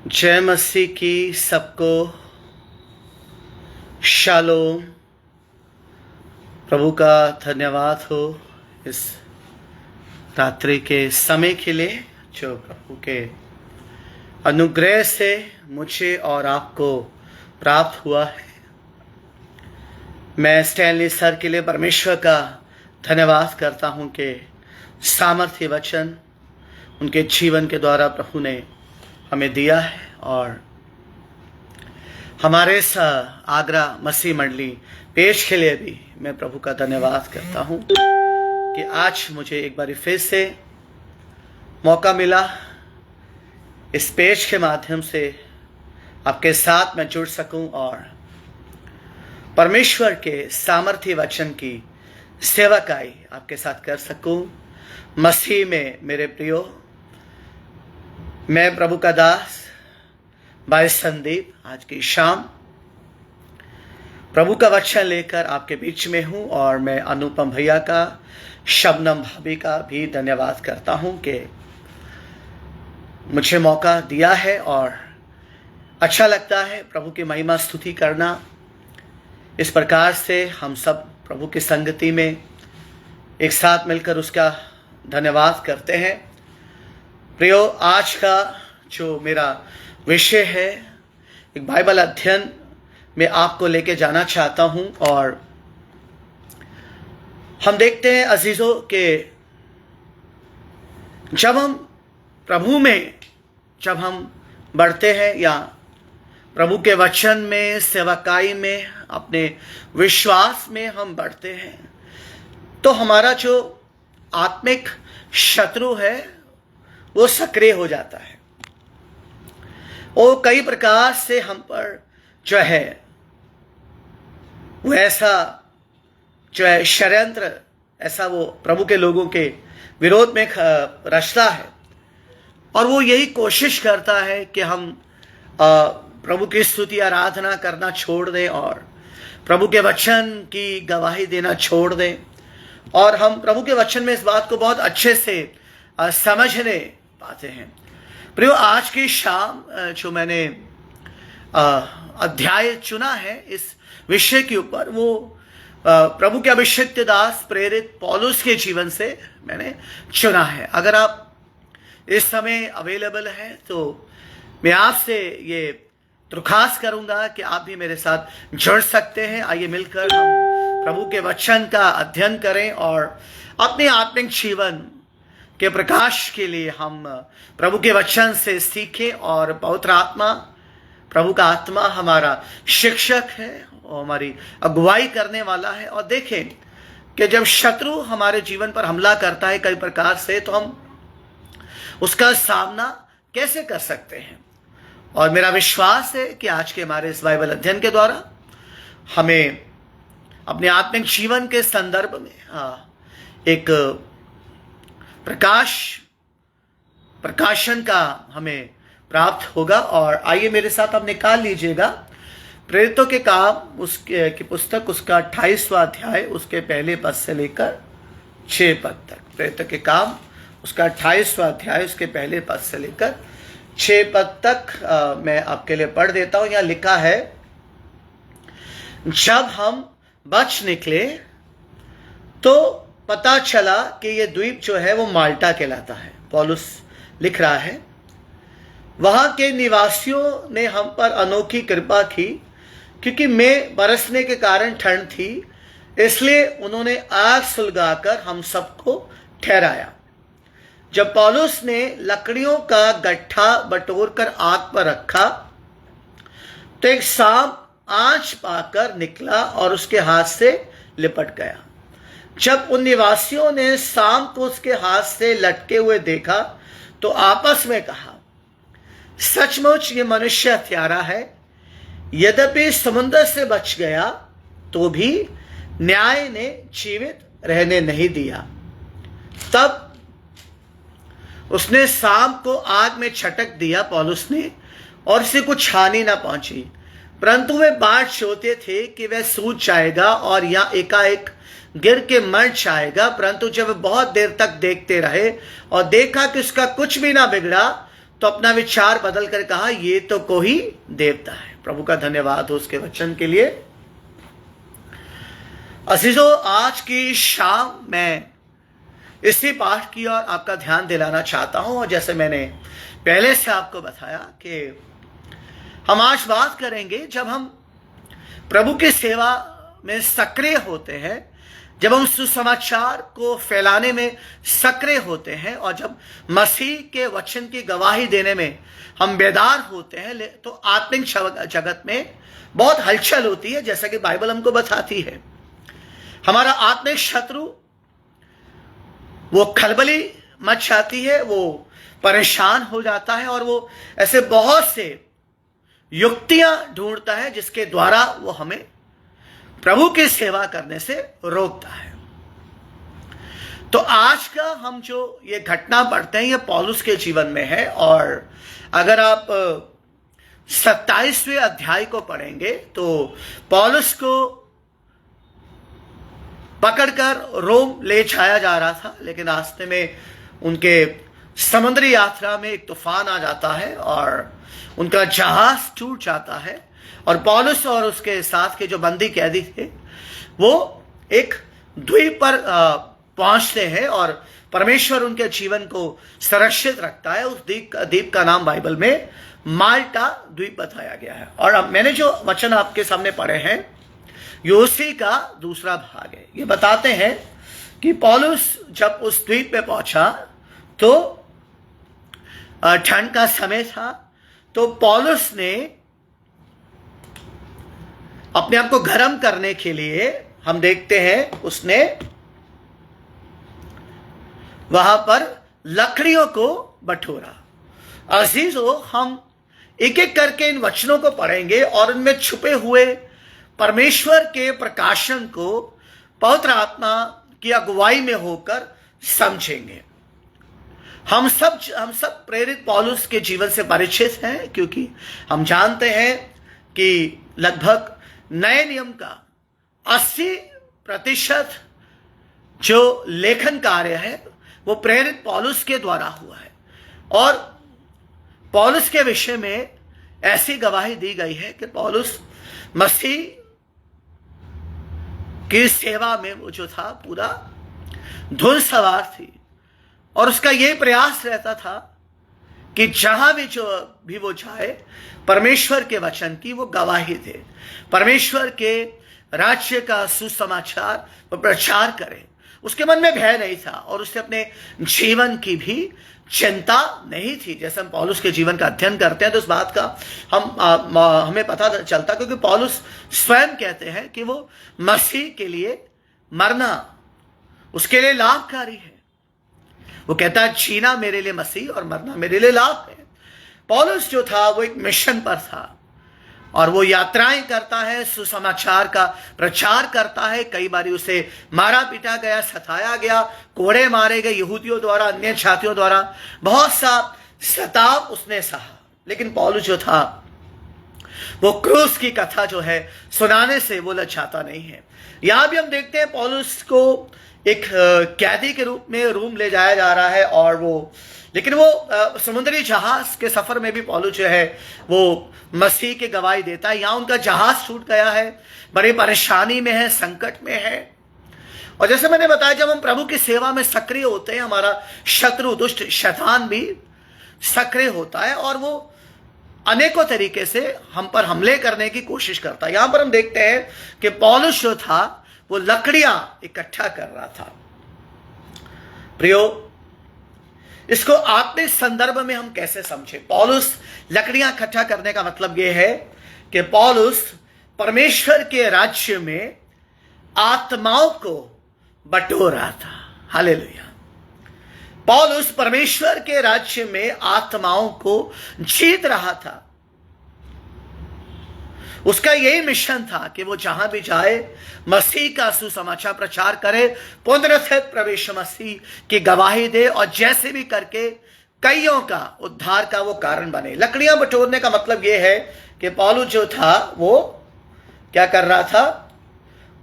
जय मसीह की सबको शालोम। प्रभु का धन्यवाद हो इस रात्रि के समय के लिए जो प्रभु के अनुग्रह से मुझे और आपको प्राप्त हुआ है। मैं स्टैनली सर के लिए परमेश्वर का धन्यवाद करता हूं कि सामर्थ्य वचन उनके जीवन के द्वारा प्रभु ने हमें दिया है। और हमारे इस आगरा मसीह मंडली पेश के लिए भी मैं प्रभु का धन्यवाद करता हूं कि आज मुझे एक बार फिर से मौका मिला इस पेश के माध्यम से आपके साथ मैं जुड़ सकूं और परमेश्वर के सामर्थ्य वचन की सेवकाई आपके साथ कर सकूं। मसीह में मेरे प्रियो, मैं प्रभु का दास भाई संदीप आज की शाम प्रभु का वचन लेकर आपके बीच में हूं। और मैं अनुपम भैया का, शबनम भाभी का भी धन्यवाद करता हूं कि मुझे मौका दिया है और अच्छा लगता है प्रभु की महिमा स्तुति करना। इस प्रकार से हम सब प्रभु की संगति में एक साथ मिलकर उसका धन्यवाद करते हैं। प्रियो, आज का जो मेरा विषय है, एक बाइबल अध्ययन में आपको लेके जाना चाहता हूं। और हम देखते हैं अजीजों के जब हम प्रभु में जब हम बढ़ते हैं या प्रभु के वचन में, सेवकाई में, अपने विश्वास में हम बढ़ते हैं, तो हमारा जो आत्मिक शत्रु है वो सक्रिय हो जाता है। वो कई प्रकार से हम पर जो है वो ऐसा जो है षड्यंत्र, ऐसा वो प्रभु के लोगों के विरोध में रचता है। और वो यही कोशिश करता है कि हम प्रभु की स्तुति आराधना करना छोड़ दें और प्रभु के वचन की गवाही देना छोड़ दें। और हम प्रभु के वचन में इस बात को बहुत अच्छे से समझने पाते हैं। प्रियो, आज की शाम जो मैंने अध्याय चुना है इस विषय के ऊपर, वो प्रभु के अभिषिक्त दास प्रेरित पौलुस के जीवन से मैंने चुना है। अगर आप इस समय अवेलेबल हैं तो मैं आपसे ये दरख्वास्त करूंगा कि आप भी मेरे साथ जुड़ सकते हैं। आइए मिलकर हम प्रभु के वचन का अध्ययन करें और अपने आत्मिक जीवन के प्रकाश के लिए हम प्रभु के वचन से सीखें। और पवित्र आत्मा, प्रभु का आत्मा हमारा शिक्षक है और हमारी अगुवाई करने वाला है। और देखें कि जब शत्रु हमारे जीवन पर हमला करता है कई प्रकार से, तो हम उसका सामना कैसे कर सकते हैं। और मेरा विश्वास है कि आज के हमारे इस बाइबल अध्ययन के द्वारा हमें अपने आत्मिक जीवन के संदर्भ में एक प्रकाशन का हमें प्राप्त होगा। और आइए मेरे साथ आप निकाल लीजिएगा प्रेरितों के काम उसके की पुस्तक, उसका 28वां अध्याय, उसके पहले पद से लेकर 6 पद तक। प्रेरितों के काम उसका 28वां अध्याय, उसके पहले पद से लेकर 6 पद तक मैं आपके लिए पढ़ देता हूं। यहां लिखा है, जब हम बच निकले तो पता चला कि ये द्वीप जो है वो माल्टा कहलाता है। पौलुस लिख रहा है, वहां के निवासियों ने हम पर अनोखी कृपा की, क्योंकि मैं बरसने के कारण ठंड थी, इसलिए उन्होंने आग सुलगाकर हम सबको ठहराया। जब पौलुस ने लकड़ियों का गट्ठा बटोर कर आग पर रखा तो एक सांप आंच पाकर निकला और उसके हाथ से लिपट गया। जब उन निवासियों ने सांप को उसके हाथ से लटके हुए देखा तो आपस में कहा, सचमुच ये मनुष्य हत्यारा है। यद्यपि समुद्र से बच गया तो भी न्याय ने जीवित रहने नहीं दिया। तब उसने सांप को आग में छटक दिया पौलुस ने, और इसे कुछ हानि ना पहुंची, परंतु वे बाट सोचते थे कि वह सूझ जाएगा और यहाँ एकाएक गिर के मर जाएगा। परंतु जब बहुत देर तक देखते रहे और देखा कि उसका कुछ भी ना बिगड़ा, तो अपना विचार बदल कर कहा ये तो कोई देवता है। प्रभु का धन्यवाद हो उसके वचन के लिए। अजीजों, आज की शाम मैं इसी पाठ की और आपका ध्यान दिलाना चाहता हूं। और जैसे मैंने पहले से आपको बताया कि हम आज बात करेंगे, जब हम प्रभु की सेवा में सक्रिय होते हैं, जब हम सुसमाचार को फैलाने में सक्रिय होते हैं और जब मसीह के वचन की गवाही देने में हम बेदार होते हैं, तो आत्मिक जगत में बहुत हलचल होती है। जैसा कि बाइबल हमको बताती है, हमारा आत्मिक शत्रु वो खलबली मच जाती है, वो परेशान हो जाता है और वो ऐसे बहुत से युक्तियां ढूंढता है जिसके द्वारा वो हमें प्रभु की सेवा करने से रोकता है। तो आज का हम जो ये घटना पढ़ते हैं, ये पौलुस के जीवन में है। और अगर आप 27वें अध्याय को पढ़ेंगे तो पौलुस को पकड़कर रोम ले जाया जा रहा था, लेकिन रास्ते में उनके समुद्री यात्रा में एक तूफान आ जाता है और उनका जहाज टूट जाता है। और पौलुस और उसके साथ के जो बंदी कैदी थे वो एक द्वीप पर पहुंचते हैं और परमेश्वर उनके जीवन को सुरक्षित रखता है। उस द्वीप का नाम बाइबल में माल्टा द्वीप बताया गया है। और अब मैंने जो वचन आपके सामने पढ़े हैं, ये उसी का दूसरा भाग है। ये बताते हैं कि पौलुस जब उस द्वीप पे पहुंचा तो ठंड का समय था। तो पौलुस ने अपने आप को गर्म करने के लिए, हम देखते हैं उसने वहां पर लकड़ियों को बटोरा। अजीजों, हम एक एक करके इन वचनों को पढ़ेंगे और उनमें छुपे हुए परमेश्वर के प्रकाशन को पवित्र आत्मा की अगुवाई में होकर समझेंगे। हम सब प्रेरित पौलुस के जीवन से परिचित हैं, क्योंकि हम जानते हैं कि लगभग नए नियम का 80% जो लेखन कार्य है वो प्रेरित पौलुस के द्वारा हुआ है। और पौलुस के विषय में ऐसी गवाही दी गई है कि पौलुस मसीह की सेवा में वो जो था पूरा धुन सवार थी और उसका यही प्रयास रहता था कि जहां भी वो जाए परमेश्वर के वचन की वो गवाही दे, परमेश्वर के राज्य का सुसमाचार वो प्रचार करे। उसके मन में भय नहीं था और उससे अपने जीवन की भी चिंता नहीं थी। जैसे हम पौलुस के जीवन का अध्ययन करते हैं तो इस बात का हमें पता चलता, क्योंकि पौलुस स्वयं कहते हैं कि वो मसीह के लिए मरना उसके लिए लाभकारी है। वो कहता है जीना मेरे लिए मसीह और मरना मेरे लिए लाभ है। पौलुस जो था वो एक मिशन पर था और वो यात्राएं करता है, सुसमाचार का प्रचार करता है। कई बार उसे मारा पीटा गया, सताया गया, कोड़े मारे गए यहूदियों द्वारा, अन्य जातियों द्वारा, बहुत सा सताव उसने सहा। लेकिन पौलुस जो था वो क्रूस की कथा जो है सुनाने से वो लजाता नहीं है। यहां भी हम देखते हैं पौलुस को एक कैदी के रूप में रोम ले जाया जा रहा है और लेकिन वो समुद्री जहाज के सफर में भी पौलुस जो है वो मसीह की गवाही देता है। यहां उनका जहाज छूट गया है, बड़ी परेशानी में है, संकट में है। और जैसे मैंने बताया, जब हम प्रभु की सेवा में सक्रिय होते हैं, हमारा शत्रु दुष्ट शैतान भी सक्रिय होता है और वो अनेकों तरीके से हम पर हमले करने की कोशिश करता है। यहां पर हम देखते हैं कि पौलुस जो था वो लकड़ियां इकट्ठा कर रहा था। प्रियो, इसको आत्मिक संदर्भ में हम कैसे समझे? पौलुस लकड़ियां इकट्ठा करने का मतलब यह है कि पौलुस परमेश्वर के राज्य में आत्माओं को बटोर रहा था। हालेलुया। पौलुस परमेश्वर के राज्य में आत्माओं को जीत रहा था। उसका यही मिशन था कि वो जहां भी जाए मसीह का सुसमाचार प्रचार करे, पुनरुत्थित प्रवेश मसीह की गवाही दे और जैसे भी करके कईयों का उद्धार का वो कारण बने। लकड़ियां बटोरने का मतलब ये है कि पौलुस जो था वो क्या कर रहा था?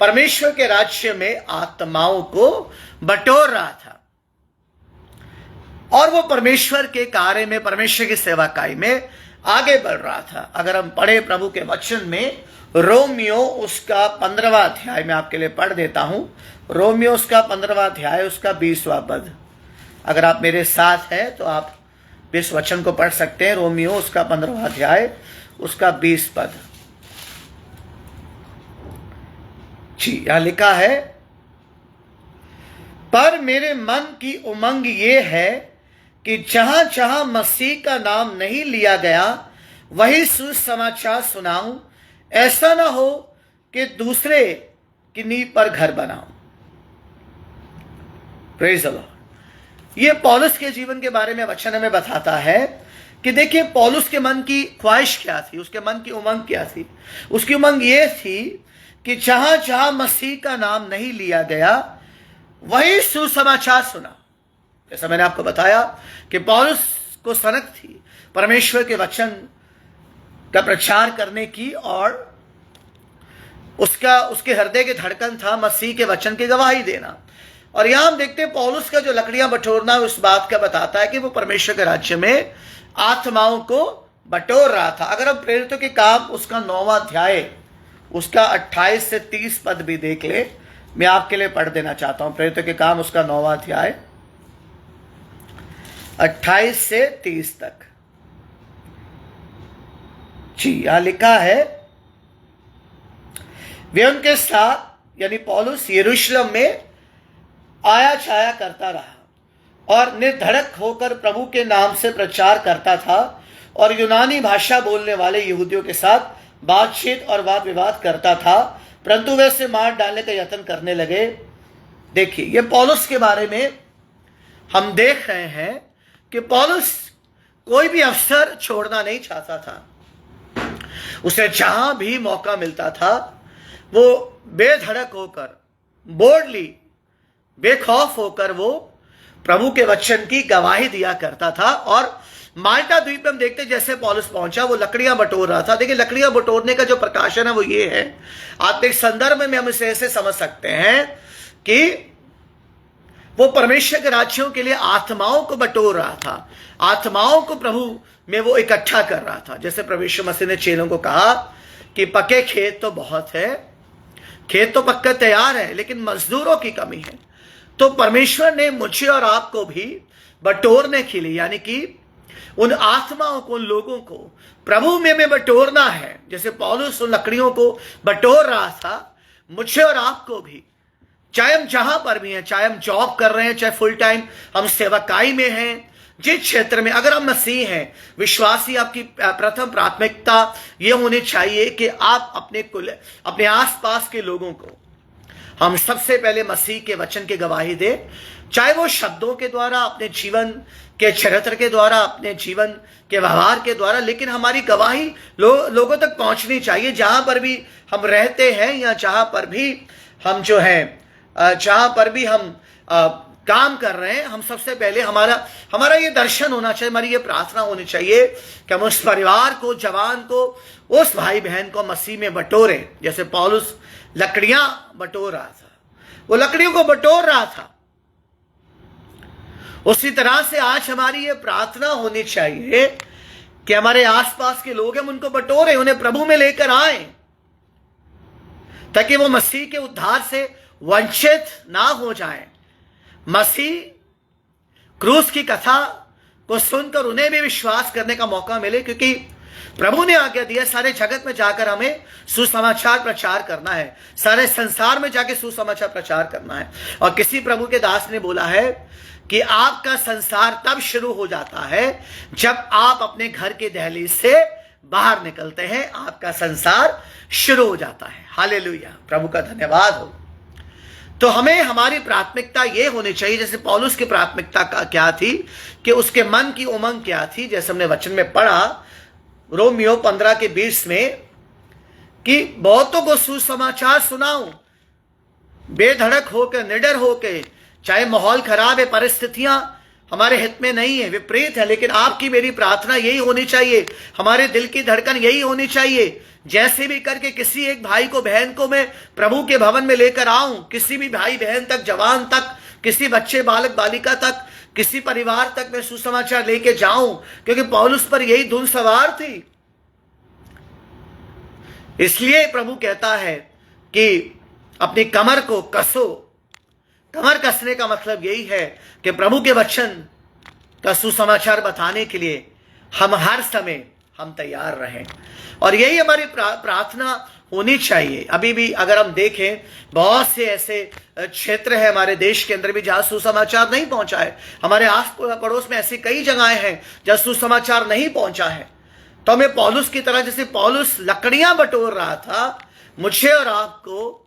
परमेश्वर के राज्य में आत्माओं को बटोर रहा था। और वो परमेश्वर के कार्य में, परमेश्वर की सेवाकाई में आगे बढ़ रहा था। अगर हम पढ़े प्रभु के वचन में, रोमियो उसका 15वां अध्याय में आपके लिए पढ़ देता हूं। रोमियो उसका 15वां अध्याय, उसका 20वां पद। अगर आप मेरे साथ हैं तो आप इस वचन को पढ़ सकते हैं। रोमियो उसका 15वां अध्याय, उसका 20 पद। जी, यहां लिखा है, पर मेरे मन की उमंग ये है कि जहां जहां मसीह का नाम नहीं लिया गया वही सुसमाचार सुनाऊं, ऐसा ना हो कि दूसरे की नींव पर घर बनाऊं। Praise the Lord. ये पौलुस के जीवन के बारे में वचन हमें बताता है कि देखिए पौलुस के मन की ख्वाहिश क्या थी, उसके मन की उमंग क्या थी। उसकी उमंग ये थी कि जहां जहां मसीह का नाम नहीं लिया गया वही सुसमाचार सुना। जैसा मैंने आपको बताया कि पौलुस को सनक थी परमेश्वर के वचन का प्रचार करने की, और उसके हृदय के धड़कन था मसीह के वचन की गवाही देना। और यहां हम देखते हैं पौलुस का जो लकड़ियां बटोरना उस बात का बताता है कि वो परमेश्वर के राज्य में आत्माओं को बटोर रहा था। अगर हम प्रेरितों के काम उसका 9वां अध्याय, उसका 28 से 30 पद भी देख ले, मैं आपके लिए पढ़ देना चाहता हूं। प्रेरितों के काम उसका 9वां अध्याय 28 से 30 तक। जी, यहां लिखा है, वे उनके साथ यानी पौलुस यरूशलेम में आया छाया करता रहा और निर्धड़क होकर प्रभु के नाम से प्रचार करता था और यूनानी भाषा बोलने वाले यहूदियों के साथ बातचीत और वाद विवाद करता था, परंतु वे उसे मार डालने का यत्न करने लगे। देखिए, ये पौलुस के बारे में हम देख रहे हैं कि पौलुस कोई भी अवसर छोड़ना नहीं चाहता था। उसे जहां भी मौका मिलता था वो बेधड़क होकर, बोल्डली, बेखौफ होकर वो प्रभु के वचन की गवाही दिया करता था। और माल्टा द्वीप में हम देखते जैसे पौलुस पहुंचा वो लकड़ियां बटोर रहा था। देखिए, लकड़ियां बटोरने का जो प्रकाशन है वो ये है, आत्मिक संदर्भ में हम इसे ऐसे समझ सकते हैं कि वो परमेश्वर के राज्यों के लिए आत्माओं को बटोर रहा था, आत्माओं को प्रभु में वो इकट्ठा कर रहा था। जैसे प्रभु यीशु मसीह ने चेलों को कहा कि पके खेत तो बहुत है, खेत तो पक्का तैयार है, लेकिन मजदूरों की कमी है। तो परमेश्वर ने मुझे और आपको भी बटोरने के लिए, यानी कि उन आत्माओं को, उन लोगों को प्रभु में बटोरना है। जैसे पौलुस उन लकड़ियों को बटोर रहा था, मुझे और आपको भी, चाहे हम जहां पर भी हैं, चाहे हम जॉब कर रहे हैं, चाहे फुल टाइम हम सेवकाई में हैं, जिस क्षेत्र में अगर हम मसीह हैं, विश्वासी, आपकी प्रथम प्राथमिकता यह होनी चाहिए कि आप अपने आसपास के लोगों को हम सबसे पहले मसीह के वचन की गवाही दे, चाहे वो शब्दों के द्वारा, अपने जीवन के चरित्र के द्वारा, अपने जीवन के व्यवहार के द्वारा, लेकिन हमारी गवाही लोगों तक पहुंचनी चाहिए। जहां पर भी हम रहते हैं या जहां पर भी हम जो है, जहां पर भी हम काम कर रहे हैं, हम सबसे पहले हमारा ये दर्शन होना चाहिए, हमारी ये प्रार्थना होनी चाहिए कि हम उस परिवार को, जवान को, उस भाई बहन को मसीह में बटोरे। जैसे पौलुस लकड़ियां बटोर रहा था, वो लकड़ियों को बटोर रहा था, उसी तरह से आज हमारी ये प्रार्थना होनी चाहिए कि हमारे आसपास के लोग हैं, उनको बटोरे, उन्हें प्रभु में लेकर आए, ताकि वो मसीह के उद्धार से वंचित ना हो जाएं। मसीह क्रूस की कथा को सुनकर उन्हें भी विश्वास करने का मौका मिले, क्योंकि प्रभु ने आज्ञा दिया सारे जगत में जाकर हमें सुसमाचार प्रचार करना है, सारे संसार में जाके सुसमाचार प्रचार करना है। और किसी प्रभु के दास ने बोला है कि आपका संसार तब शुरू हो जाता है जब आप अपने घर के दहलीज से बाहर निकलते हैं, आपका संसार शुरू हो जाता है। हालेलुया, प्रभु का धन्यवाद हो। तो हमें हमारी प्राथमिकता यह होनी चाहिए, जैसे पौलुस की प्राथमिकता का क्या थी कि उसके मन की उमंग क्या थी, जैसे हमने वचन में पढ़ा रोमियो 15 के 20 में कि बहुतों को सुसमाचार सुनाऊं, बेधड़क होकर, निडर होकर, चाहे माहौल खराब है, परिस्थितियां हमारे हित में नहीं है, विपरीत है, लेकिन आपकी मेरी प्रार्थना यही होनी चाहिए, हमारे दिल की धड़कन यही होनी चाहिए, जैसे भी करके किसी एक भाई को, बहन को मैं प्रभु के भवन में लेकर आऊं, किसी भी भाई बहन तक, जवान तक, किसी बच्चे, बालक, बालिका तक, किसी परिवार तक मैं सुसमाचार लेके जाऊं, क्योंकि पौलुस पर यही धुन सवार थी। इसलिए प्रभु कहता है कि अपनी कमर को कसो। कमर कसने का मतलब यही है कि प्रभु के वचन का सुसमाचार बताने के लिए हम हर समय हम तैयार रहें, और यही हमारी प्रार्थना होनी चाहिए। अभी भी अगर हम देखें, बहुत से ऐसे क्षेत्र है हमारे देश के अंदर भी जहां सुसमाचार नहीं पहुंचा है। हमारे आस पड़ोस में ऐसी कई जगहें हैं जहां सुसमाचार नहीं पहुंचा है। तो हमें पौलुस की तरह, जैसे पौलुस लकड़ियां बटोर रहा था, मुझे और आपको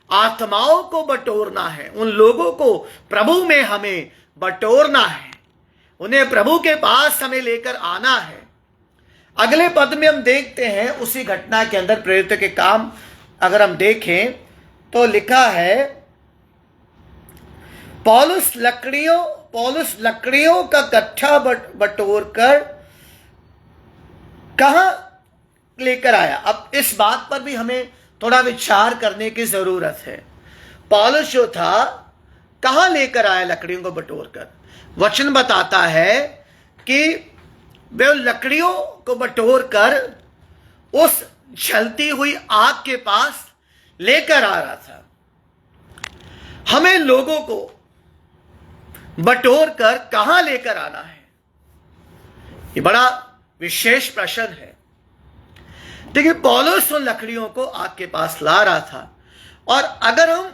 आत्माओं को बटोरना है। उन लोगों को प्रभु में हमें बटोरना है, उन्हें प्रभु के पास हमें लेकर आना है। अगले पद में हम देखते हैं, उसी घटना के अंदर प्रेरितों के काम अगर हम देखें तो लिखा है, पौलुस लकड़ियों का गट्ठा बटोर कर कहां लेकर आया। अब इस बात पर भी हमें थोड़ा विचार करने की जरूरत है। पौलुस जो था कहां लेकर आया लकड़ियों को बटोर कर? वचन बताता है कि वे लकड़ियों को बटोर कर उस जलती हुई आग के पास लेकर आ रहा था। हमें लोगों को बटोर कर कहां लेकर आना है? ये बड़ा विशेष प्रश्न है। देखिए, पौलुस उन लकड़ियों को आग के पास ला रहा था, और अगर हम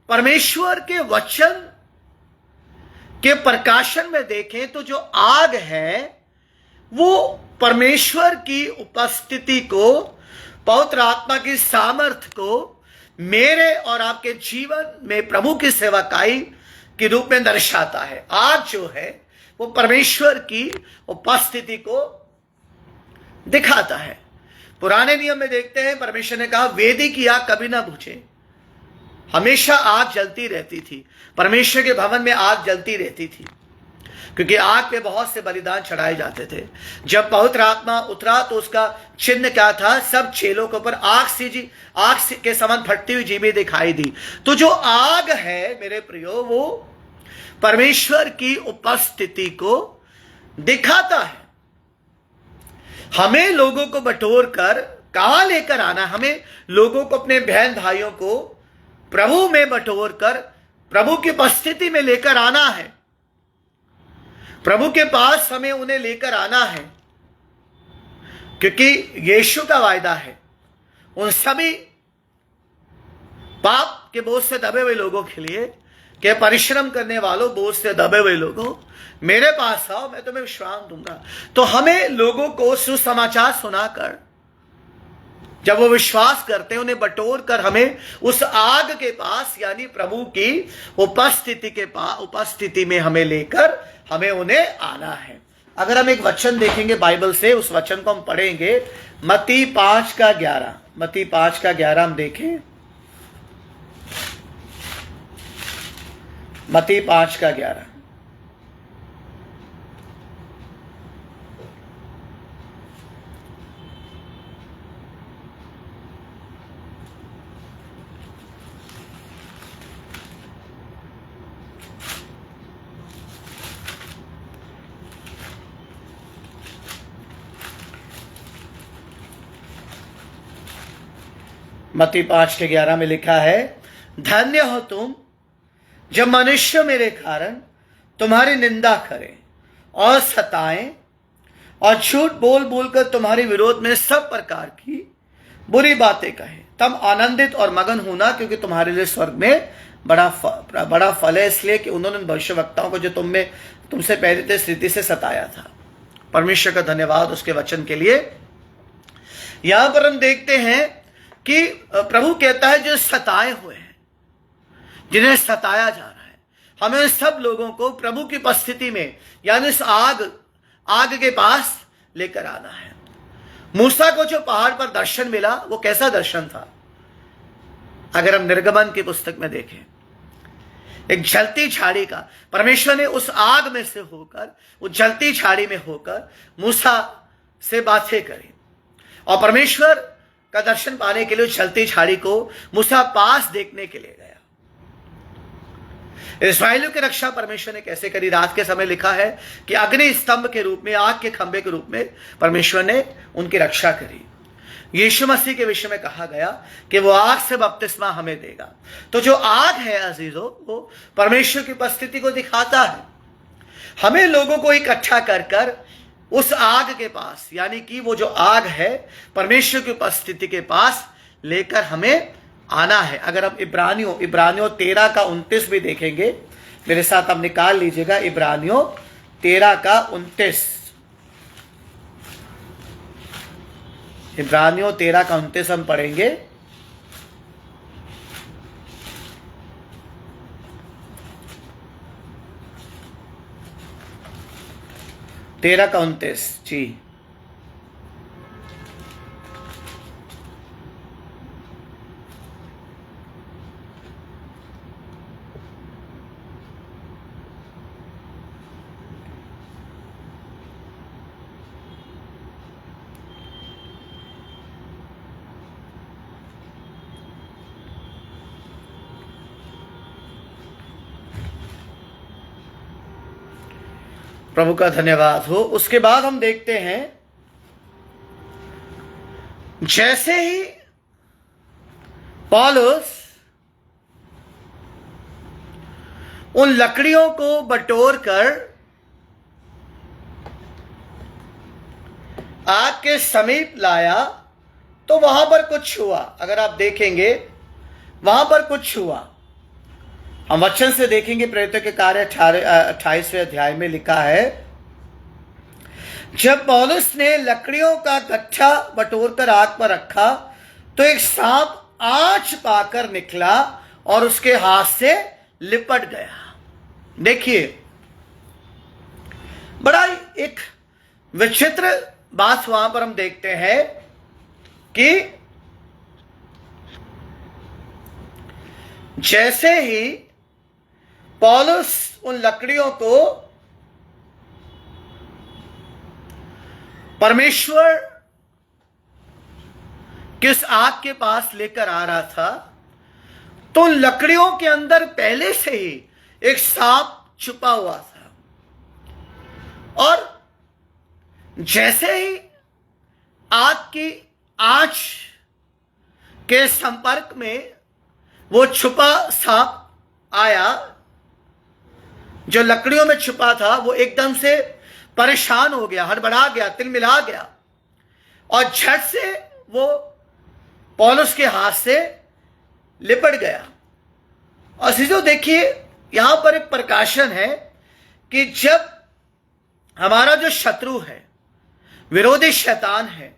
परमेश्वर के वचन के प्रकाशन में देखें तो जो आग है वो परमेश्वर की उपस्थिति को, पवित्र आत्मा की सामर्थ्य को मेरे और आपके जीवन में प्रभु की सेवकाई के रूप में दर्शाता है। आग जो है वो परमेश्वर की उपस्थिति को दिखाता है। पुराने नियम में देखते हैं, परमेश्वर ने कहा वेदी की आग कभी ना बुझे। हमेशा आग जलती रहती थी, परमेश्वर के भवन में आग जलती रहती थी, क्योंकि आग पे बहुत से बलिदान चढ़ाए जाते थे। जब पवित्र आत्मा उतरा तो उसका चिन्ह क्या था? सब चेलों के ऊपर आग के समान फटती हुई जीभें दिखाई दी। तो जो आग है मेरे प्रियो, वो परमेश्वर की उपस्थिति को दिखाता है। हमें लोगों को बटोर कर कहां लेकर आना? हमें लोगों को, अपने बहन भाइयों को प्रभु में बटोर कर प्रभु की उपस्थिति में लेकर आना है। प्रभु के पास हमें उन्हें लेकर आना है, क्योंकि यीशु का वायदा है उन सभी पाप के बोझ से दबे हुए लोगों के लिए कि परिश्रम करने वालों, बोझ से दबे हुए लोगों, मेरे पास आओ, मैं तुम्हें विश्राम दूंगा। तो हमें लोगों को सुसमाचार सुनाकर, जब वो विश्वास करते हैं, उन्हें बटोर कर हमें उस आग के पास, यानी प्रभु की उपस्थिति में हमें लेकर हमें उन्हें आना है। अगर हम एक वचन देखेंगे बाइबल से, उस वचन को हम पढ़ेंगे, मत्ती 5:11 हम देखें। मत्ती 5:11। मत्ती 5:11 में लिखा है, धन्य हो तुम जब मनुष्य मेरे कारण तुम्हारी निंदा करें और सताएं और झूठ बोल बोलकर तुम्हारे विरोध में सब प्रकार की बुरी बातें कहें, तब आनंदित और मगन होना, क्योंकि तुम्हारे लिए स्वर्ग में बड़ा फल है, इसलिए कि उन्होंने भविष्यवक्ताओं को जो तुमसे पहले थे स्थिति से सताया था। परमेश्वर का धन्यवाद उसके वचन के लिए। यहां पर हम देखते हैं कि प्रभु कहता है जो सताए हुए हैं, जिन्हें सताया जा रहा है, हमें सब लोगों को प्रभु की उपस्थिति में, यानी इस आग के पास लेकर आना है। मूसा को जो पहाड़ पर दर्शन मिला, वो कैसा दर्शन था? अगर हम निर्गमन की पुस्तक में देखें, एक जलती झाड़ी का, परमेश्वर ने उस आग में से होकर, उस जलती झाड़ी में होकर मूसा से बातें करी, और परमेश्वर का दर्शन पाने के लिए उस जलती झाड़ी को मूसा पास देखने के लिए गया। इस्राएलियों की रक्षा परमेश्वर ने कैसे करी? रात के समय लिखा है कि अग्नि स्तंभ के रूप में, आग के खंभे के रूप में परमेश्वर ने उनकी रक्षा करी। यीशु मसीह के विषय में कहा गया कि वो आग से बपतिस्मा हमें देगा। तो जो आग है अजीजों, वो परमेश्वर की उपस्थिति को दिखाता है। हमें लोगों को इकट्ठा कर कर उस आग के पास, यानी कि वो जो आग है परमेश्वर की उपस्थिति के पास लेकर हमें आना है। अगर हम इब्रानियों 13:29 भी देखेंगे, मेरे साथ आप निकाल लीजिएगा, इब्रानियों 13:29। इब्रानियों 13:29 हम पढ़ेंगे। तेरह का 29 जी। प्रभु का धन्यवाद हो। उसके बाद हम देखते हैं, जैसे ही पौलुस उन लकड़ियों को बटोर कर आग के समीप लाया तो वहां पर कुछ हुआ। अगर आप देखेंगे वहां पर कुछ हुआ। हम वचन से देखेंगे, प्रेरितों के कार्य 28वें अध्याय में लिखा है, जब पौलुस ने लकड़ियों का गट्ठा बटोर कर आग पर रखा तो एक सांप आंच पाकर निकला और उसके हाथ से लिपट गया। देखिए, बड़ा एक विचित्र बात वहां पर हम देखते हैं कि जैसे ही पौलुस उन लकड़ियों को परमेश्वर किस आग के पास लेकर आ रहा था, तो उन लकड़ियों के अंदर पहले से ही एक सांप छुपा हुआ था। और जैसे ही आग की आंच के संपर्क में वो छुपा सांप आया, जो लकड़ियों में छुपा था, वो एकदम से परेशान हो गया, हड़बड़ा गया, तिलमिला गया और झट से वो पौलुस के हाथ से लिपट गया। और सीधो देखिए, यहां पर एक प्रकाशन है कि जब हमारा जो शत्रु है, विरोधी शैतान है,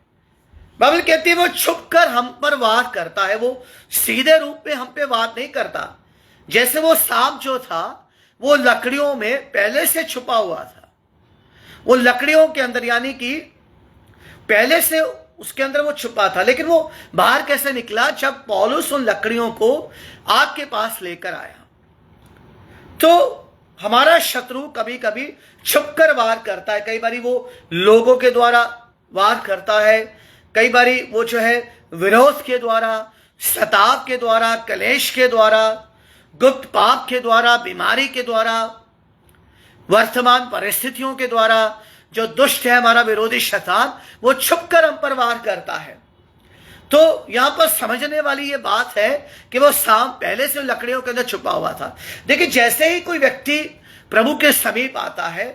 बाइबल कहती है वो छुपकर हम पर वार करता है। वो सीधे रूप में हम पे वार नहीं करता। जैसे वो सांप जो था वो लकड़ियों में पहले से छुपा हुआ था, वो लकड़ियों के अंदर, यानी कि पहले से उसके अंदर वो छुपा था। लेकिन वो बाहर कैसे निकला? जब पौलुस उन लकड़ियों को आग के पास लेकर आया। तो हमारा शत्रु कभी कभी छुपकर वार करता है। कई बारी वो लोगों के द्वारा वार करता है, कई बारी वो जो है विरोध के द्वारा, सताव के द्वारा, कलेश के द्वारा, गुप्त पाप के द्वारा, बीमारी के द्वारा, वर्तमान परिस्थितियों के द्वारा, जो दुष्ट है हमारा विरोधी शैतान, वो छुपकर हम पर वार करता है। तो यहां पर समझने वाली ये बात है कि वो सांप पहले से लकड़ियों के अंदर छुपा हुआ था। देखिए, जैसे ही कोई व्यक्ति प्रभु के समीप आता है,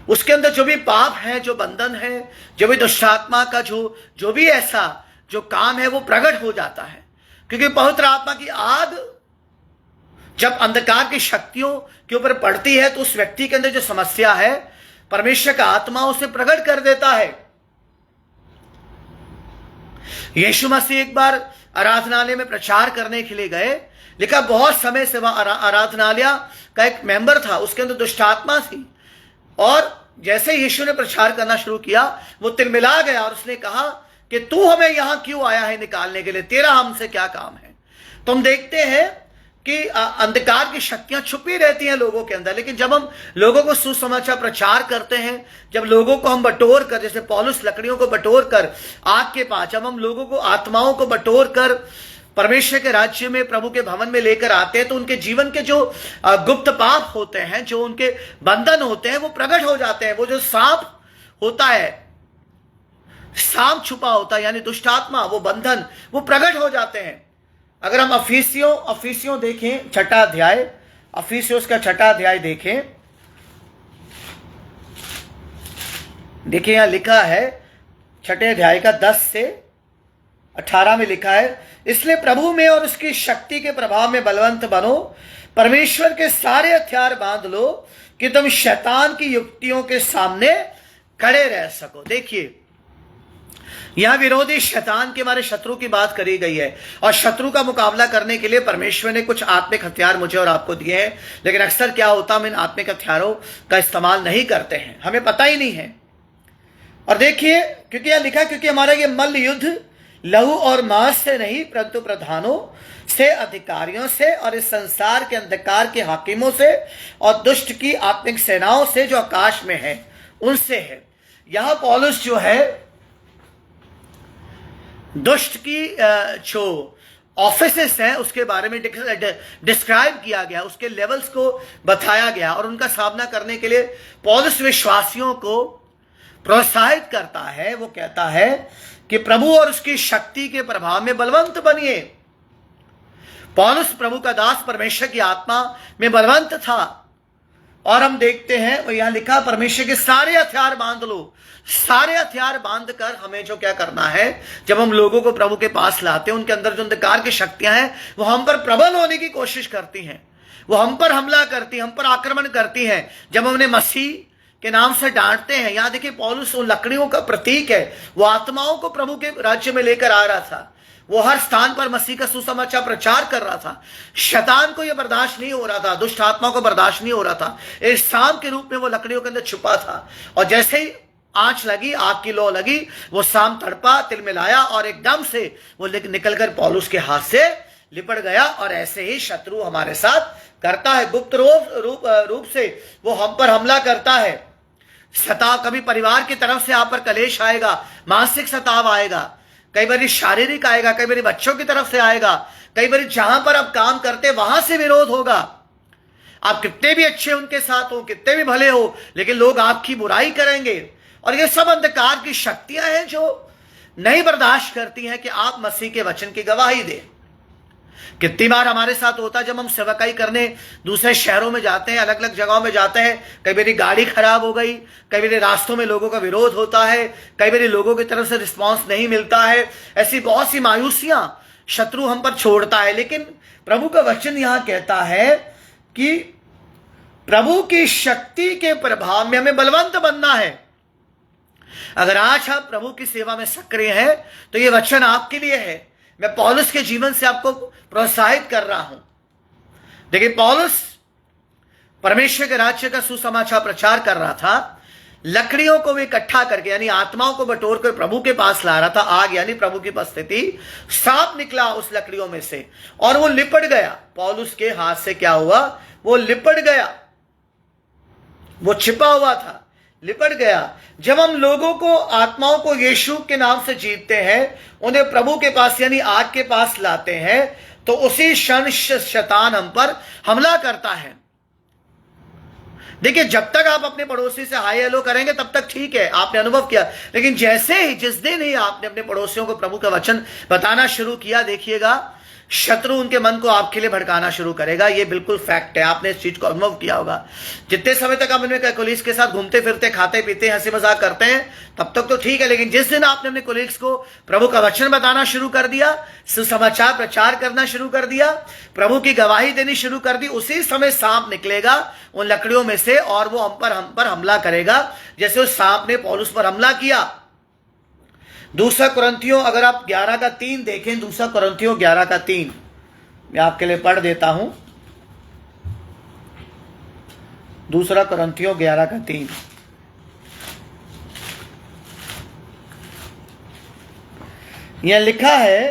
उसके अंदर जो भी पाप है, जो बंधन है, जो भी दुष्टात्मा का जो भी ऐसा जो काम है, वो प्रकट हो जाता है। क्योंकि पवित्र आत्मा की आग जब अंधकार की शक्तियों के ऊपर पड़ती है तो उस व्यक्ति के अंदर जो समस्या है, परमेश्वर का आत्मा उसे प्रकट कर देता है। यीशु मसीह एक बार आराधनालय में प्रचार करने के लिए गए। लिखा बहुत समय से वह आराधनालय का एक मेंबर था, उसके अंदर दुष्टात्मा थी। और जैसे यीशु ने प्रचार करना शुरू किया, वो तिलमिला गया और उसने कहा कि तू हमें यहां क्यों आया है निकालने के लिए, तेरा हमसे क्या काम है। तो हम देखते हैं कि अंधकार की शक्तियां छुपी रहती हैं लोगों के अंदर। लेकिन जब हम लोगों को सुसमाचार प्रचार करते हैं, जब लोगों को हम बटोर कर, जैसे पौलुस लकड़ियों को बटोर कर आग के पास, जब हम लोगों को, आत्माओं को बटोर कर परमेश्वर के राज्य में, प्रभु के भवन में लेकर आते हैं, तो उनके जीवन के जो गुप्त पाप होते हैं, जो उनके बंधन होते हैं, वो प्रकट हो जाते हैं। वो जो सांप होता है, सांप छुपा होता है, यानी दुष्ट आत्मा, वो बंधन, वो प्रकट हो जाते हैं। अगर हम अफिसियों देखें, छठा अध्याय, अफिसियों का छठा अध्याय देखें, देखिए यहां लिखा है छठे अध्याय का 10 से 18 में लिखा है, इसलिए प्रभु में और उसकी शक्ति के प्रभाव में बलवंत बनो, परमेश्वर के सारे हथियार बांध लो कि तुम शैतान की युक्तियों के सामने खड़े रह सको। देखिए यहां विरोधी शैतान के हमारे शत्रु की बात करी गई है, और शत्रु का मुकाबला करने के लिए परमेश्वर ने कुछ आत्मिक हथियार मुझे और आपको दिए हैं, लेकिन अक्सर क्या होता है, हम इन आत्मिक हथियारों का इस्तेमाल नहीं करते हैं, हमें पता ही नहीं है। और देखिए, क्योंकि यह लिखा, क्योंकि हमारा ये मल्ल युद्ध लहू और मांस से नहीं, परंतु प्रधानों से, अधिकारियों से, और इस संसार के अंधकार के हाकिमों से, और दुष्ट की आत्मिक सेनाओं से जो आकाश में है, उनसे है। यहां पौलुस जो है दुष्ट की जो ऑफिसेस हैं उसके बारे में डिस्क्राइब किया गया, उसके लेवल्स को बताया गया, और उनका सामना करने के लिए पौलुस विश्वासियों को प्रोत्साहित करता है। वो कहता है कि प्रभु और उसकी शक्ति के प्रभाव में बलवंत बनिए। पौलुस प्रभु का दास परमेश्वर की आत्मा में बलवंत था, और हम देखते हैं वो यहां लिखा, परमेश्वर के सारे हथियार बांध लो। सारे हथियार बांध कर हमें जो क्या करना है, जब हम लोगों को प्रभु के पास लाते हैं, उनके अंदर जो अंधकार की शक्तियां हैं वो हम पर प्रबल होने की कोशिश करती हैं, वो हम पर हमला करती हैं, हम पर आक्रमण करती हैं। जब हम उन्हें मसीह के नाम से डांटते हैं, यहां देखिए पौलुस उन लकड़ियों का प्रतीक है, वो आत्माओं को प्रभु के राज्य में लेकर आ रहा था, वो हर स्थान पर मसीह का सुसमाचार प्रचार कर रहा था। शैतान को यह बर्दाश्त नहीं हो रहा था, दुष्ट आत्मा को बर्दाश्त नहीं हो रहा था। एक सांप के रूप में वो लकड़ियों के अंदर छुपा था, और जैसे ही आंच लगी, आग की लौ लगी, वो सांप तड़पा, तिलमिलाया, और एकदम से वो निकलकर पौलुस के हाथ से लिपट गया। और ऐसे ही शत्रु हमारे साथ करता है, गुप्त रूप से वो हम पर हमला करता है। सताव कभी परिवार की तरफ से आप पर कलेश आएगा, मानसिक सताव आएगा, कई बार शारीरिक आएगा, कई बार बच्चों की तरफ से आएगा, कई बार जहां पर आप काम करते वहां से विरोध होगा। आप कितने भी अच्छे उनके साथ हो, कितने भी भले हो, लेकिन लोग आपकी बुराई करेंगे। और ये सब अंधकार की शक्तियां हैं जो नहीं बर्दाश्त करती हैं कि आप मसीह के वचन की गवाही दें। कितनी बार हमारे साथ होता है, जब हम सेवकाई करने दूसरे शहरों में जाते हैं, अलग अलग जगहों में जाते हैं, कई बार गाड़ी खराब हो गई, कई बार रास्तों में लोगों का विरोध होता है, कई बार लोगों की तरफ से रिस्पांस नहीं मिलता है, ऐसी बहुत सी मायूसियां शत्रु हम पर छोड़ता है। लेकिन प्रभु का वचन यहां कहता है कि प्रभु की शक्ति के प्रभाव में हमें बलवंत बनना है। अगर आज आप प्रभु की सेवा में सक्रिय हैं, तो यह वचन आपके लिए है। मैं पौलुस के जीवन से आपको प्रोत्साहित कर रहा हूं। देखिए, पौलुस परमेश्वर के राज्य का सुसमाचार प्रचार कर रहा था, लकड़ियों को भी इकट्ठा करके, यानी आत्माओं को बटोर कर प्रभु के पास ला रहा था। आग यानी प्रभु की उपस्थिति, सांप निकला उस लकड़ियों में से और वो लिपट गया। पौलुस के हाथ से क्या हुआ, वो लिपट गया, वो छिपा हुआ था, लिपट गया। जब हम लोगों को, आत्माओं को यीशु के नाम से जीतते हैं, उन्हें प्रभु के पास यानी आग के पास लाते हैं, तो उसी क्षण शैतान हम पर हमला करता है। देखिए, जब तक आप अपने पड़ोसी से हाय हेलो करेंगे तब तक ठीक है, आपने अनुभव किया। लेकिन जैसे ही, जिस दिन ही आपने अपने पड़ोसियों को प्रभु का वचन बताना शुरू किया, देखिएगा शत्रु उनके मन को आपके लिए भड़काना शुरू करेगा। ये बिल्कुल फैक्ट है, आपने इस चीज को अनुभव किया होगा। जितने समय तक आप अपने कोलीग्स के साथ घूमते फिरते, खाते पीते, हंसी मजाक करते हैं, तब तक तो ठीक है। लेकिन जिस दिन आपने अपने कोलीग्स को प्रभु का वचन बताना शुरू कर दिया, सुसमाचार प्रचार करना शुरू कर दिया, प्रभु की गवाही देनी शुरू कर दी, उसी समय सांप निकलेगा उन लकड़ियों में से और वो हम पर हमला करेगा, जैसे उस सांप ने पौलुस पर हमला किया। दूसरा कुरिन्थियों, अगर आप 11 का 3 देखें, दूसरा कुरिन्थियों 11 का 3 मैं आपके लिए पढ़ देता हूं। दूसरा कुरिन्थियों 11 का 3, यह लिखा है,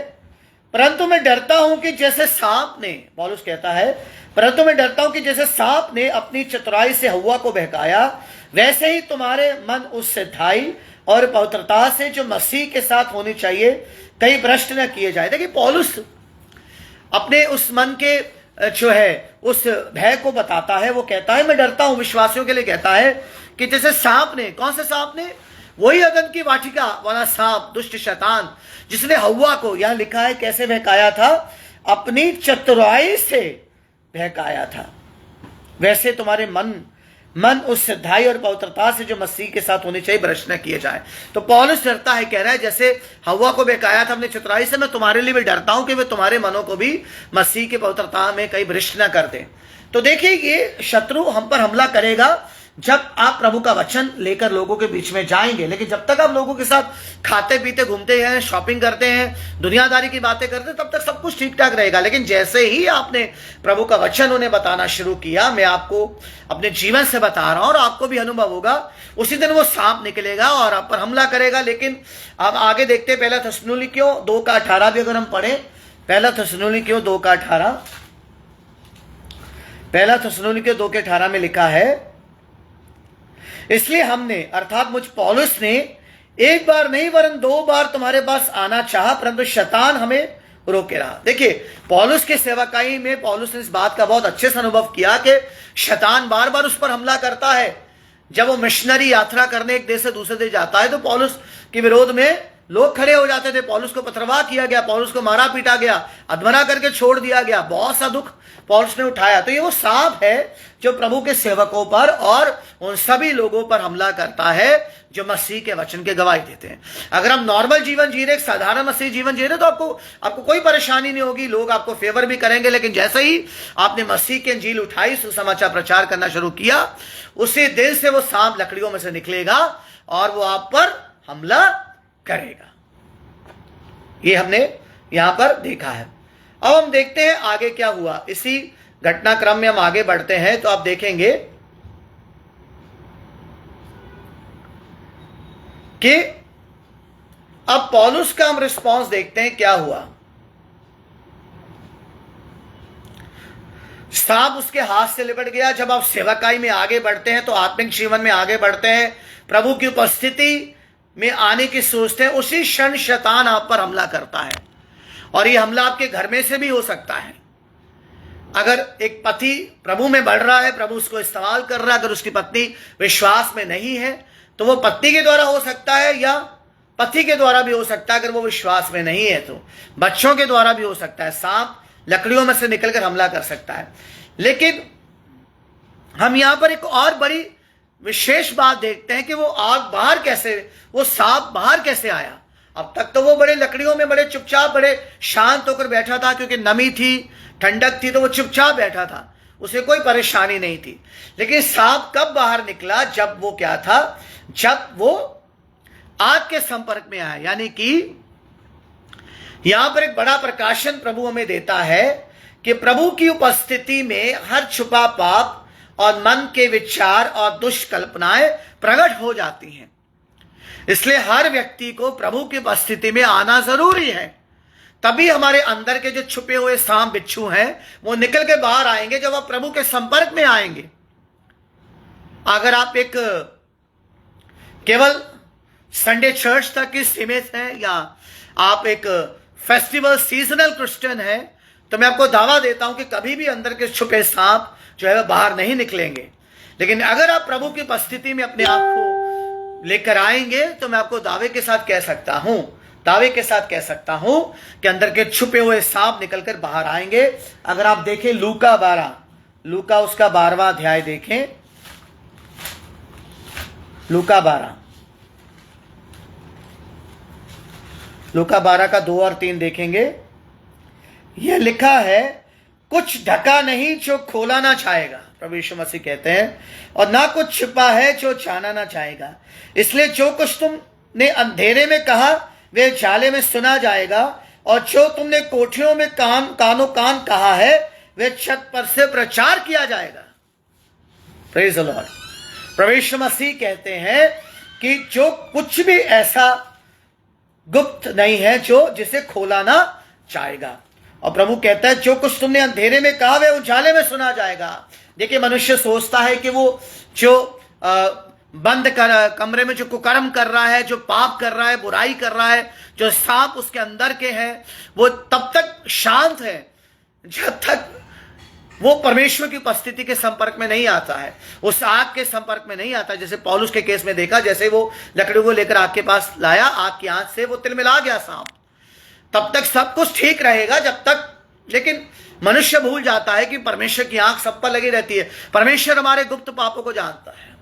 परंतु मैं डरता हूं कि जैसे सांप ने, पौलुस कहता है, परंतु मैं डरता हूं कि जैसे सांप ने अपनी चतुराई से हव्वा को बहकाया, वैसे ही तुम्हारे मन उस सिद्धाई और पवित्रता से जो मसीह के साथ होनी चाहिए कहीं भ्रष्ट न किए जाए। देखिए, पौलुस अपने उस मन के जो है उस भय को बताता है। वो कहता है मैं डरता हूं, विश्वासियों के लिए कहता है कि जैसे सांप ने, कौन से सांप ने? वही अदन की वाटिका वाला सांप, दुष्ट शैतान, जिसने हव्वा को, यहां लिखा है कैसे बहकाया था? अपनी चतुराई से बहकाया था। वैसे तुम्हारे मन उस सिद्धाई और पवित्रता से जो मसीह के साथ होनी चाहिए भ्रष्ट न किए जाए। तो पौलुस डरता है, कह रहा है जैसे हव्वा को बहकाया था अपनी चतुराई से, मैं तुम्हारे लिए भी डरता हूं कि वे तुम्हारे मनों को भी मसीह की पवित्रता में कहीं भ्रष्ट न कर दें। तो देखिए, ये शत्रु हम पर हमला करेगा जब आप प्रभु का वचन लेकर लोगों के बीच में जाएंगे। लेकिन जब तक आप लोगों के साथ खाते पीते घूमते हैं, शॉपिंग करते हैं, दुनियादारी की बातें करते हैं, तब तक सब कुछ ठीक ठाक रहेगा। लेकिन जैसे ही आपने प्रभु का वचन उन्हें बताना शुरू किया, मैं आपको अपने जीवन से बता रहा हूं और आपको भी अनुभव होगा, उसी दिन वो सांप निकलेगा और आप पर हमला करेगा। लेकिन आप आगे देखते हैं, पहला थिस्सलुनीकियों 2:18 भी अगर हम पढ़े, पहला थिस्सलुनीकियों 2:18, पहला थिस्सलुनीकियों 2:18 में लिखा है, इसलिए हमने, अर्थात मुझ पौलुस ने, एक बार नहीं वरन 2 बार तुम्हारे पास आना चाहा, परंतु शैतान हमें रोके रहा। देखिए, पौलुस के सेवकाई में पौलुस ने इस बात का बहुत अच्छे से अनुभव किया कि शैतान बार बार उस पर हमला करता है। जब वो मिशनरी यात्रा करने एक देश से दूसरे देश जाता है तो पौलुस के विरोध में लोग खड़े हो जाते थे, पौलुस को पथरवाह किया गया, पौलुस को मारा पीटा गया, अधमरा करके छोड़ दिया गया, बहुत सा दुख पौलुस ने उठाया। तो ये वो सांप है जो प्रभु के सेवकों पर और उन सभी लोगों पर हमला करता है जो मसीह के वचन के गवाही देते हैं। अगर हम नॉर्मल जीवन जी रहे, एक साधारण मसीह जीवन जी रहे, तो आपको कोई परेशानी नहीं होगी, लोग आपको फेवर भी करेंगे। लेकिन जैसे ही आपने मसीह की इंजील उठाई, सुसमाचार प्रचार करना शुरू किया, उसी दिन से वो सांप लकड़ियों में से निकलेगा और वो आप पर हमला करेगा। ये हमने यहां पर देखा है। अब हम देखते हैं आगे क्या हुआ। इसी घटनाक्रम में हम आगे बढ़ते हैं तो आप देखेंगे कि अब पौलुस का हम रिस्पॉन्स देखते हैं क्या हुआ। सांप उसके हाथ से लिपट गया। जब आप सेवकाई में आगे बढ़ते हैं तो आत्मिक जीवन में आगे बढ़ते हैं, प्रभु की उपस्थिति में आने की सोचते हैं, उसी क्षण शैतान आप पर हमला करता है। और ये हमला आपके घर में से भी हो सकता है। अगर एक पति प्रभु में बढ़ रहा है, प्रभु उसको इस्तेमाल कर रहा है, अगर उसकी पत्नी विश्वास में नहीं है तो वो पत्नी के द्वारा हो सकता है या पति के द्वारा भी हो सकता है। अगर वो विश्वास में नहीं है तो बच्चों के द्वारा भी हो सकता है। सांप लकड़ियों में से निकलकर हमला कर सकता है। लेकिन हम यहां पर एक और बड़ी विशेष बात देखते हैं कि वो सांप बाहर कैसे आया। अब तक तो वो बड़े लकड़ियों में बड़े चुपचाप, बड़े शांत होकर बैठा था, क्योंकि नमी थी, ठंडक थी, तो वो चुपचाप बैठा था, उसे कोई परेशानी नहीं थी। लेकिन सांप कब बाहर निकला? जब वो क्या था? जब वो आग के संपर्क में आया। यानी कि यहां पर एक बड़ा प्रकाशन प्रभु हमें देता है कि प्रभु की उपस्थिति में हर छुपा पाप और मन के विचार और दुष्ट कल्पनाएं प्रकट हो जाती हैं। इसलिए हर व्यक्ति को प्रभु की उपस्थिति में आना जरूरी है। तभी हमारे अंदर के जो छुपे हुए सांप बिच्छू हैं वो निकल के बाहर आएंगे, जब आप प्रभु के संपर्क में आएंगे। अगर आप एक केवल संडे चर्च तक की सीमित हैं या आप एक फेस्टिवल सीजनल क्रिश्चियन हैं, तो मैं आपको दावा देता हूं कि कभी भी अंदर के छुपे सांप जो है बाहर नहीं निकलेंगे। लेकिन अगर आप प्रभु की उपस्थिति में अपने आप को लेकर आएंगे तो मैं आपको दावे के साथ कह सकता हूं कि अंदर के छुपे हुए सांप निकलकर बाहर आएंगे। अगर आप देखें लूका उसका 12वां अध्याय देखें, लूका 12 का 2 और 3 देखेंगे। यह लिखा है, कुछ ढका नहीं जो खोला ना चाहेगा, प्रभु यीशु मसीह कहते हैं, और ना कुछ छिपा है जो जाना ना चाहेगा। इसलिए जो कुछ तुमने अंधेरे में कहा वे जाले में सुना जाएगा, और जो तुमने कोठरियों में कानो कान कहा है वे छत पर से प्रचार किया जाएगा। Praise the lord. प्रभु यीशु मसीह कहते हैं कि जो कुछ भी ऐसा गुप्त नहीं है जो जिसे खोला ना चाहेगा। और प्रभु कहता है जो कुछ तुमने अंधेरे में कहा वे उजाले में सुना जाएगा। देखिए, मनुष्य सोचता है कि वो जो बंद कमरे में जो कुकर्म कर रहा है, जो पाप कर रहा है, बुराई कर रहा है, जो सांप उसके अंदर के हैं, वो तब तक शांत है जब तक वो परमेश्वर की उपस्थिति के संपर्क में नहीं आता है, उस आग के संपर्क में नहीं आता। जैसे पौलुस के केस में देखा, जैसे वो लकड़ियों को लेकर आग के पास लाया, आग की आंच से वो तिलमिला गया सांप। तब तक सब कुछ ठीक रहेगा जब तक, लेकिन मनुष्य भूल जाता है कि परमेश्वर की आंख सब पर लगी रहती है। परमेश्वर हमारे गुप्त पापों को जानता है।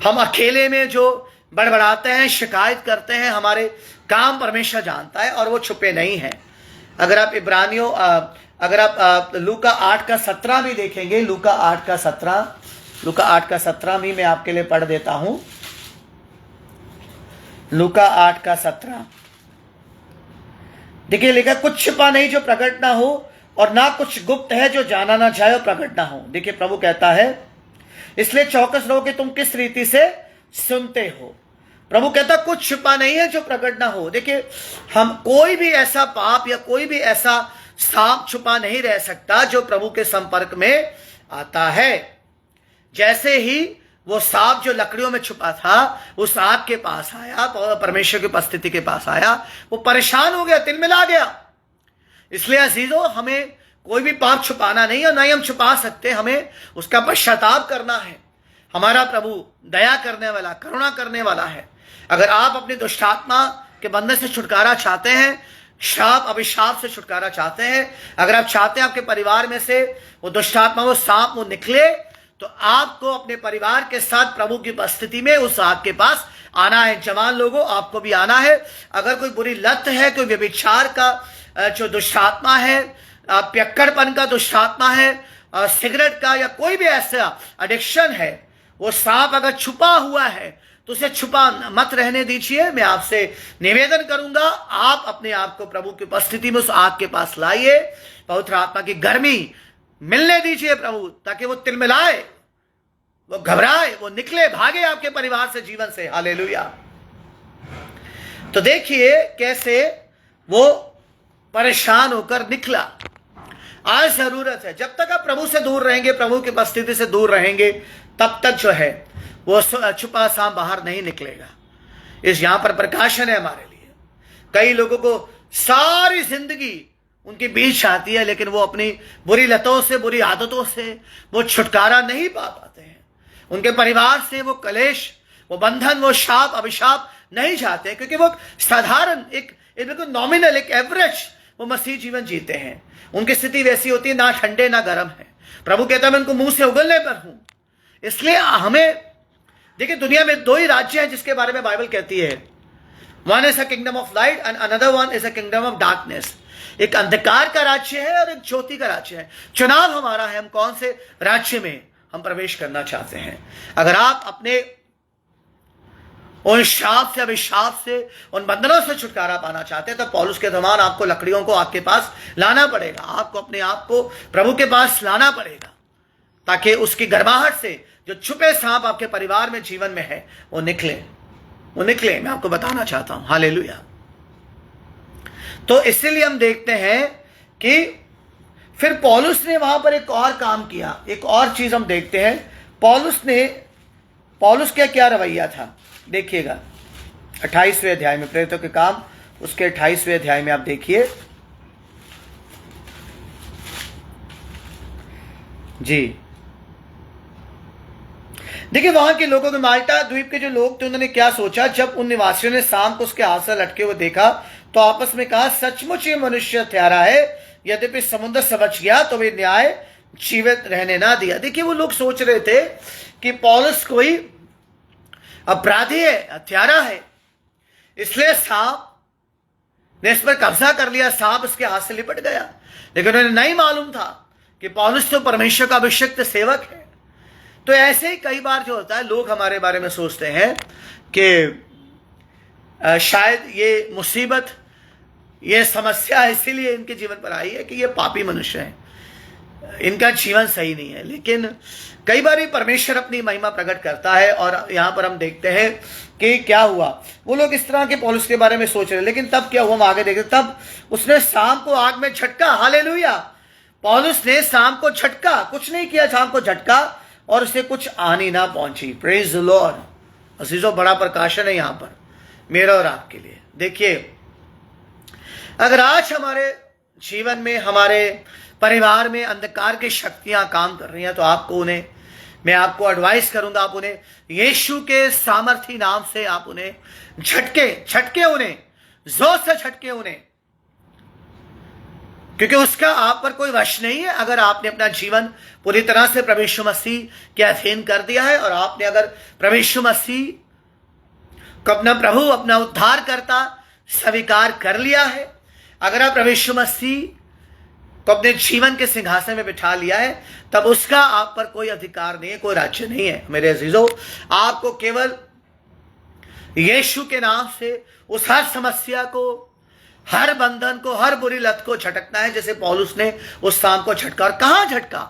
हम अकेले में जो बड़बड़ाते हैं, शिकायत करते हैं, हमारे काम परमेश्वर जानता है और वो छुपे नहीं हैं। अगर आप इब्रानियों अगर आप लूका 8:17 भी देखेंगे, लूका 8:17 भी मैं आपके लिए पढ़ देता हूं। लूका 8:17 देखिए, लिखा कुछ छिपा नहीं जो प्रकट ना हो, और ना कुछ गुप्त है जो जाना ना जाए और प्रकट ना हो। देखिए, प्रभु कहता है, इसलिए चौकस रहो कि तुम किस रीति से सुनते हो। प्रभु कहता कुछ छिपा नहीं है जो प्रकट ना हो। देखिए, हम कोई भी ऐसा पाप या कोई भी ऐसा सांप छुपा नहीं रह सकता जो प्रभु के संपर्क में आता है। जैसे ही वो सांप जो लकड़ियों में छुपा था उस आग के पास आया, परमेश्वर की उपस्थिति के पास आया, वो परेशान हो गया, तिलमिला गया। इसलिए अजीजों, हमें कोई भी पाप छुपाना नहीं और ना ही हम छुपा सकते, हमें उसका पश्चाताप करना है। हमारा प्रभु दया करने वाला, करुणा करने वाला है। अगर आप अपनी दुष्टात्मा के बंधन से छुटकारा चाहते हैं, शाप अभिशाप से छुटकारा चाहते हैं, अगर आप चाहते हैं आपके परिवार में से वो दुष्टात्मा, वो सांप वो निकले, तो आपको अपने परिवार के साथ प्रभु की उपस्थिति में उस आग के पास आना है। जवान लोगों, आपको भी आना है। अगर कोई बुरी लत है, कोई व्यभिचार का जो दुष्टात्मा है, पियक्कड़पन का दुष्टात्मा है, सिगरेट का या कोई भी ऐसा एडिक्शन है, वो सांप अगर छुपा हुआ है तो उसे छुपा मत रहने दीजिए। मैं आपसे निवेदन करूंगा, आप अपने आप को प्रभु की उपस्थिति में उस आग के पास लाइए, पवित्र आत्मा की गर्मी मिलने दीजिए प्रभु, ताकि वो तिलमिलाए, वो घबराए, वो निकले, भागे आपके परिवार से, जीवन से। हालेलुया। तो देखिए कैसे वो परेशान होकर निकला। आज जरूरत है, जब तक आप प्रभु से दूर रहेंगे, प्रभु की उपस्थिति से दूर रहेंगे, तब तक जो है वो छुपा सांप बाहर नहीं निकलेगा। इस यहां पर प्रकाशन है हमारे लिए। कई लोगों को सारी जिंदगी उनके बीच आती है, लेकिन वो अपनी बुरी लतों से, बुरी आदतों से वो छुटकारा नहीं पा पाते हैं। उनके परिवार से वो कलेश, वो बंधन, वो शाप अभिशाप नहीं जाते, क्योंकि वो साधारण एक बिल्कुल नॉमिनल, एक एवरेज वो मसीह जीवन जीते हैं। उनकी स्थिति वैसी होती है, ना ठंडे ना गर्म है। प्रभु कहता है मैं उनको मुंह से उगलने पर हूं। इसलिए हमें देखिए, दुनिया में दो ही राज्य हैं जिसके बारे में बाइबल कहती है, one is a kingdom of light and another one is a kingdom of darkness. एक अंधकार का राज्य है और एक ज्योति का राज्य है। चुनाव हमारा है, हम कौन से राज्य में हम प्रवेश करना चाहते हैं। अगर आप अपने उन शाप से, अभिशाप से, उन बंधनों से छुटकारा पाना चाहते हैं, तो पौलुस के समान आपको लकड़ियों को आपके पास लाना पड़ेगा। आपको अपने आप को प्रभु के पास लाना पड़ेगा, ताकि उसकी गर्माहट से जो छुपे सांप आपके परिवार में, जीवन में है, वो निकले। मैं आपको बताना चाहता हूं। हालेलुया। तो इसलिए हम देखते हैं कि फिर पौलुस ने वहां पर एक और काम किया। एक और चीज हम देखते हैं, पौलुस का क्या रवैया था। देखिएगा 28वें अध्याय में, प्रेरितों के काम उसके 28वें अध्याय में आप देखिए जी। देखिए, वहां के लोगों के, माल्टा द्वीप के जो लोग थे, उन्होंने क्या सोचा। जब उन निवासियों ने सांप को उसके हाथ से लटके हुए देखा तो आपस में कहा, सचमुच ये मनुष्य हत्यारा है। यद्यपि समुद्र समझ गया तो वे न्याय जीवित रहने ना दिया। देखिए, वो लोग सोच रहे थे कि पौलुस कोई अपराधी है, हत्यारा है, इसलिए सांप ने इस पर कब्जा कर लिया, सांप इसके हाथ से लिपट गया। लेकिन उन्हें नहीं मालूम था कि पौलुस तो परमेश्वर का अभिषिक्त सेवक है। तो ऐसे ही कई बार जो होता है, लोग हमारे बारे में सोचते हैं कि शायद ये मुसीबत, ये समस्या इसीलिए इनके जीवन पर आई है कि ये पापी मनुष्य हैं, इनका जीवन सही नहीं है। लेकिन कई बार परमेश्वर अपनी महिमा प्रकट करता है, और यहां पर हम देखते हैं कि क्या हुआ। वो लोग इस तरह के पौलुस के बारे में सोच रहे, लेकिन तब क्या हुआ, हम आगे देखते। तब उसने सांप को आग में झटका। हालेलुया। पौलुस ने सांप को झटका, कुछ नहीं किया, सांप को झटका और उसे कुछ हानि ना पहुंची। Praise the Lord. अजीजों, बड़ा प्रकाशन है यहां पर मेरा और आपके लिए। देखिए, अगर आज हमारे जीवन में, हमारे परिवार में अंधकार की शक्तियां काम कर रही हैं, तो मैं आपको एडवाइस करूंगा, आप उन्हें यीशु के सामर्थी नाम से आप उन्हें झटके उन्हें जोर से झटके उन्हें, क्योंकि उसका आप पर कोई वश नहीं है। अगर आपने अपना जीवन पूरी तरह से प्रभु यीशु मसीह के अधीन कर दिया है और आपने अगर प्रभु यीशु मसीह को अपना प्रभु, अपना उद्धारकर्ता स्वीकार कर लिया है, अगर आप प्रभु यीशु मसीह को अपने जीवन के सिंहासन में बिठा लिया है, तब उसका आप पर कोई अधिकार नहीं है, कोई राज्य नहीं है। मेरे अजीजों, आपको केवल यीशु के नाम से उस हर समस्या को, हर बंधन को, हर बुरी लत को झटकना है, जैसे पौलुस ने उस शाम को झटका। और कहां झटका?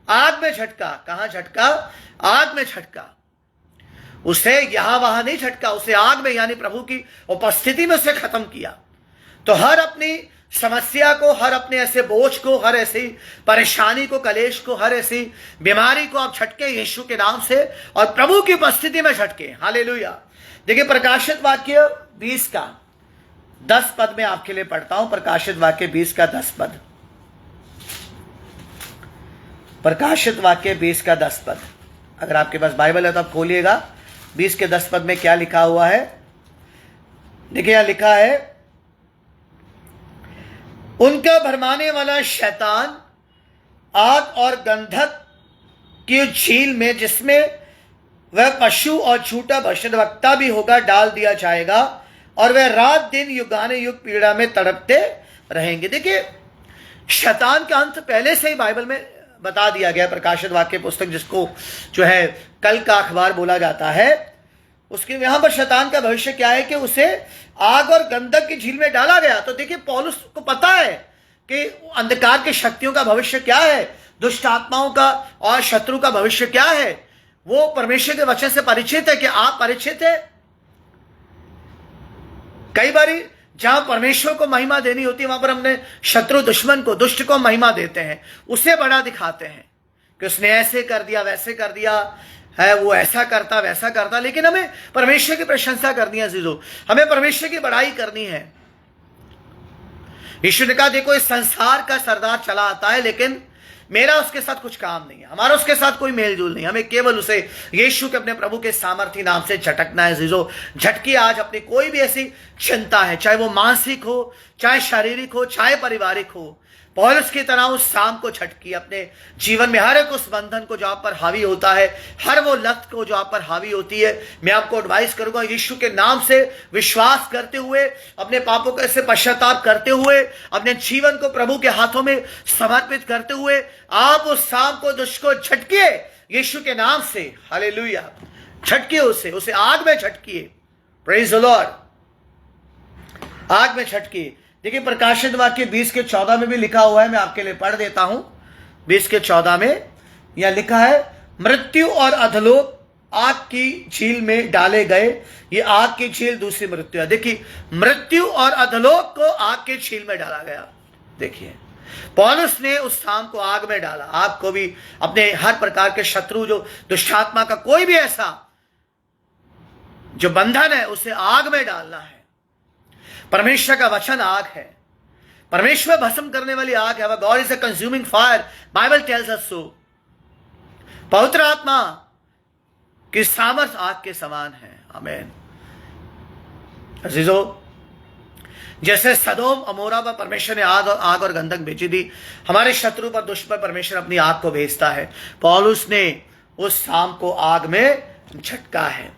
आग में झटका। कहां झटका? आग में झटका। उसे यहां वहां नहीं झटका, उसे आग में यानी प्रभु की उपस्थिति में उसे खत्म किया। तो हर अपनी समस्या को, हर अपने ऐसे बोझ को, हर ऐसी परेशानी को, कलेश को, हर ऐसी बीमारी को आप झटके यीशु के नाम से और प्रभु की उपस्थिति में झटके। हालेलुया। देखिए, प्रकाशित वाक्य 20 का 10 पद में आपके लिए पढ़ता हूं। प्रकाशित वाक्य 20 का 10 पद। प्रकाशित वाक्य 20 का 10 पद। अगर आपके पास बाइबल है तो आप खोलिएगा। 20 के 10 पद में क्या लिखा हुआ है? देखिए, यहां लिखा है, उनका भरमाने वाला शैतान आग और गंधक की झील में, जिसमें वह पशु और झूठा भविष्यद्वक्ता भी होगा, डाल दिया जाएगा और वह रात दिन युगाने युग पीड़ा में तड़पते रहेंगे। देखिए, शैतान का अंत पहले से ही बाइबल में बता दिया गया। प्रकाशित वाक्य पुस्तक, जिसको जो है कल का अखबार बोला जाता है, उसके यहां पर शैतान का भविष्य क्या है कि उसे आग और गंधक की झील में डाला गया। तो देखिए, पौलुस को पता है कि अंधकार की शक्तियों का भविष्य क्या है, दुष्ट आत्माओं का और शत्रु का भविष्य क्या है। वो परमेश्वर के वचन से परिचित है कि आप परिचित है। कई बारी जहां परमेश्वर को महिमा देनी होती है, वहां पर हमने शत्रु, दुश्मन को, दुष्ट को महिमा देते हैं, उसे बड़ा दिखाते हैं कि उसने ऐसे कर दिया, वैसे कर दिया है, वो ऐसा करता, वैसा करता। लेकिन हमें परमेश्वर की प्रशंसा करनी है अजीजों, हमें परमेश्वर की बड़ाई करनी है। यीशु ने कहा, देखो, इस संसार का सरदार चला आता है, लेकिन मेरा उसके साथ कुछ काम नहीं है, हमारा उसके साथ कोई मेलजोल नहीं। हमें केवल उसे यीशु के, अपने प्रभु के सामर्थी नाम से झटकना है अजीजों। झटकी आज अपनी कोई भी ऐसी चिंता है, चाहे वो मानसिक हो, चाहे शारीरिक हो, चाहे पारिवारिक हो, पौलुस की तरह उस शाम को झटकी अपने जीवन में। हर एक उस बंधन को जो आप पर हावी होता है, हर वो लत को जो आप पर हावी होती है, मैं आपको एडवाइस करूंगा, यीशु के नाम से विश्वास करते हुए, अपने पापों का ऐसे पश्चाताप करते हुए, अपने जीवन को प्रभु के हाथों में समर्पित करते हुए, आप उस शाम को, दुष्ट को झटकिए यीशु के नाम से। हालेलुया। झटकिए उसे आग में झटकिए। Praise the Lord. आग में झटकिए। देखिए, प्रकाशित वाक्य 20 के 14 में भी लिखा हुआ है, मैं आपके लिए पढ़ देता हूं। 20 के 14 में यह लिखा है, मृत्यु और अधलोक आग की झील में डाले गए। ये आग की झील दूसरी मृत्यु है। देखिए, मृत्यु और अधलोक को आग की झील में डाला गया। देखिए, पौलुस ने उस शाम को आग में डाला। आपको भी अपने हर प्रकार के शत्रु, जो दुष्टात्मा का कोई भी ऐसा जो बंधन है, उसे आग में डालना है। परमेश्वर का वचन आग है, परमेश्वर भस्म करने वाली आग है। God is a consuming fire, Bible tells us so. पवित्र आत्मा की सामर्थ आग के समान है। आमीन। अजीजों, जैसे सदोम अमोरा पर परमेश्वर ने आग और गंधक भेजी थी, हमारे शत्रु पर, दुष्ट पर परमेश्वर अपनी आग को भेजता है। पौलुस ने उस शाम को आग में झटका है।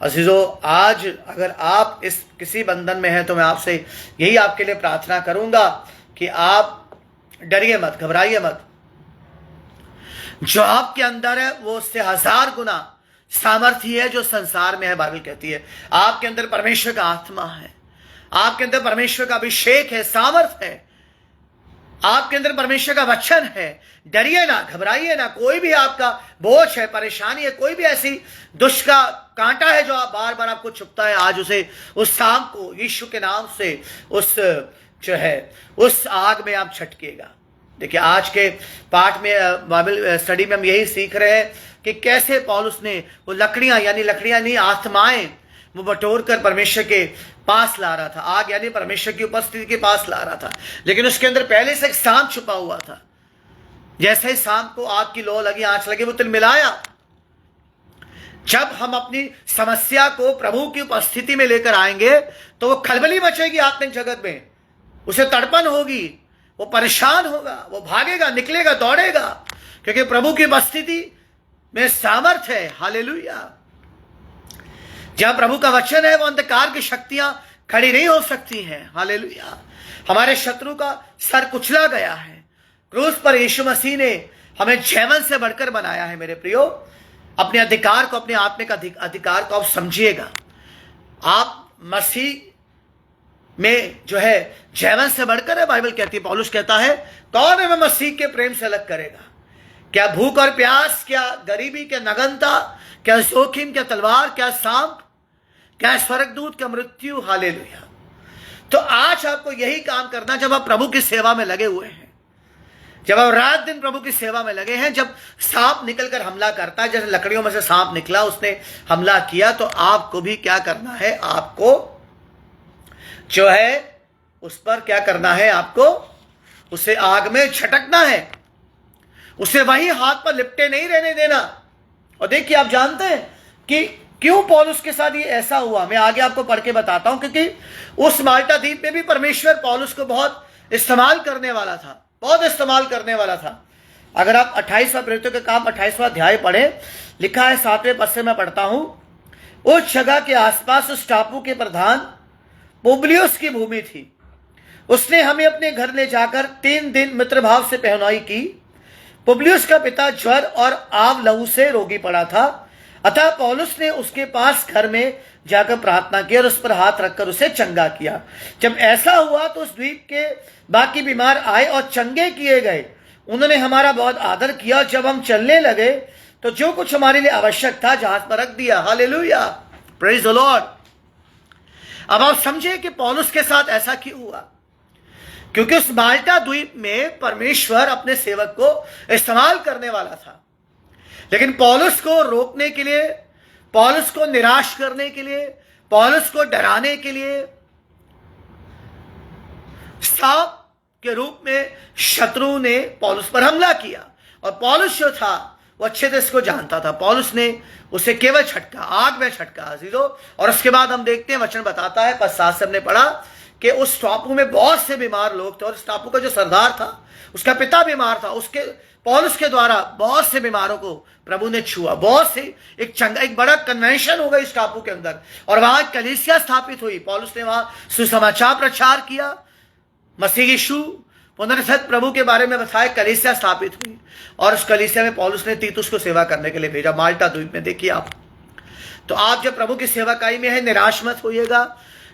अजीजों, आज अगर आप इस किसी बंधन में हैं, तो मैं आपसे यही आपके लिए प्रार्थना करूंगा कि आप डरिए मत, घबराइए मत। जो आपके अंदर है वो उससे 1000 गुना सामर्थ्य है जो संसार में है। बाइबल कहती है आपके अंदर परमेश्वर का आत्मा है, आपके अंदर परमेश्वर का अभिषेक है, सामर्थ है, आपके अंदर परमेश्वर का वचन है। डरिए ना, घबराइए ना। कोई भी आपका बोझ है, परेशानी है, कोई भी ऐसी दुष्ट का कांटा है जो आप बार बार आपको चुभता है, आज उसे, उस शाम को यीशु के नाम से उस जो है उस आग में आप झटकेगा। देखिए, आज के पाठ में, बाइबल स्टडी में हम यही सीख रहे हैं कि कैसे पौलुस ने वो लकड़ियां, यानी लकड़ियां नहीं, आत्माएं, वो बटोर कर परमेश्वर के पास ला रहा था। आग यानी परमेश्वर की उपस्थिति के पास ला रहा था, लेकिन उसके अंदर पहले से एक सांप छुपा हुआ था। जैसे ही सांप को आग की लौ लगी, आंच लगी, वो तिलमिलाया। जब हम अपनी समस्या को प्रभु की उपस्थिति में लेकर आएंगे तो वो खलबली मचेगी आत्मिक जगत में, उसे तड़पन होगी, वो परेशान होगा, वो भागेगा, निकलेगा, दौड़ेगा, क्योंकि प्रभु की उपस्थिति में सामर्थ्य है। हालेलुया। जहां प्रभु का वचन है वो अंधकार की शक्तियां खड़ी नहीं हो सकती हैं। हालेलुया। हमारे शत्रु का सर कुचला गया है। क्रूस पर यीशु मसीह ने हमें जीवन से बढ़कर बनाया है। मेरे प्रियो, अपने अधिकार को, अपने आत्मिक अधिकार को आप समझिएगा। आप मसीह में जो है जीवन से बढ़कर है। बाइबल कहती है, पौलुस कहता है, कौन हमें मसीह के प्रेम से अलग करेगा? क्या भूख और प्यास, क्या गरीबी, क्या नगनता, क्या जोखिम, क्या तलवार, क्या सांप, क्या स्वर्गदूत, क्या मृत्यु। हालेलुया। तो आज आपको यही काम करना, जब आप प्रभु की सेवा में लगे हुए हैं, जब आप रात दिन प्रभु की सेवा में लगे हैं, जब सांप निकलकर हमला करता है, जैसे लकड़ियों में से सांप निकला, उसने हमला किया, तो आपको भी क्या करना है? आपको जो है उस पर क्या करना है? आपको उसे आग में झटकना है, उसे वही हाथ पर लिपटे नहीं रहने देना। और देखिए, आप जानते हैं कि क्यों पौलुस के साथ ये ऐसा हुआ। मैं आगे आपको पढ़ के बताता हूं, क्योंकि उस माल्टा द्वीप में भी परमेश्वर पौलुस को बहुत इस्तेमाल करने वाला था, बहुत इस्तेमाल करने वाला था। अगर आप 28वां प्रेरितों के काम 28वां अध्याय पढ़े, लिखा है 7वें पद से मैं पढ़ता हूं। उस जगह के आसपास उस टापू के प्रधान पुबलियुस की भूमि थी। उसने हमें अपने घर ले जाकर 3 दिन मित्रभाव से पहनाई की। पुबलियुस का पिता ज्वर और आव लहू से रोगी पड़ा था, अतः पौलुस ने उसके पास घर में जाकर प्रार्थना की और उस पर हाथ रखकर उसे चंगा किया। जब ऐसा हुआ तो उस द्वीप के बाकी बीमार आए और चंगे किए गए। उन्होंने हमारा बहुत आदर किया। जब हम चलने लगे तो जो कुछ हमारे लिए आवश्यक था जहाज पर रख दिया। Hallelujah, praise the Lord. अब आप समझे कि पौलुस के साथ ऐसा क्यों हुआ? क्योंकि उस माल्टा द्वीप में परमेश्वर अपने सेवक को इस्तेमाल करने वाला था, लेकिन पौलुस को रोकने के लिए, पौलुस को निराश करने के लिए, पौलुस को डराने के लिए सांप के रूप में शत्रु ने पौलुस पर हमला किया। और पौलुस जो था वो अच्छे से इसको जानता था। पौलुस ने उसे केवल छटका, आग में छटका अजीजों। और उसके बाद हम देखते हैं, वचन बताता है, पद 7 से हमने पढ़ा कि उस टापू में बहुत से बीमार लोग थे, और इस टापू का जो सरदार था उसका पिता बीमार था। उसके पौलुस के द्वारा बहुत से बीमारों को प्रभु ने छुआ। बहुत से एक बड़ा कन्वेंशन होगा इस टापू के अंदर, और वहां कलीसिया स्थापित हुई। पौलुस ने वहां सुसमाचार प्रचार किया, मसीह यीशु पुनरुत्थित प्रभु के बारे में बताया, कलीसिया स्थापित हुई। और उस कलीसिया में पौलुस ने तीतुस को सेवा करने के लिए भेजा, माल्टा द्वीप में। देखिए आप, तो आप जब प्रभु की सेवाकाई में है, निराश मत होइएगा।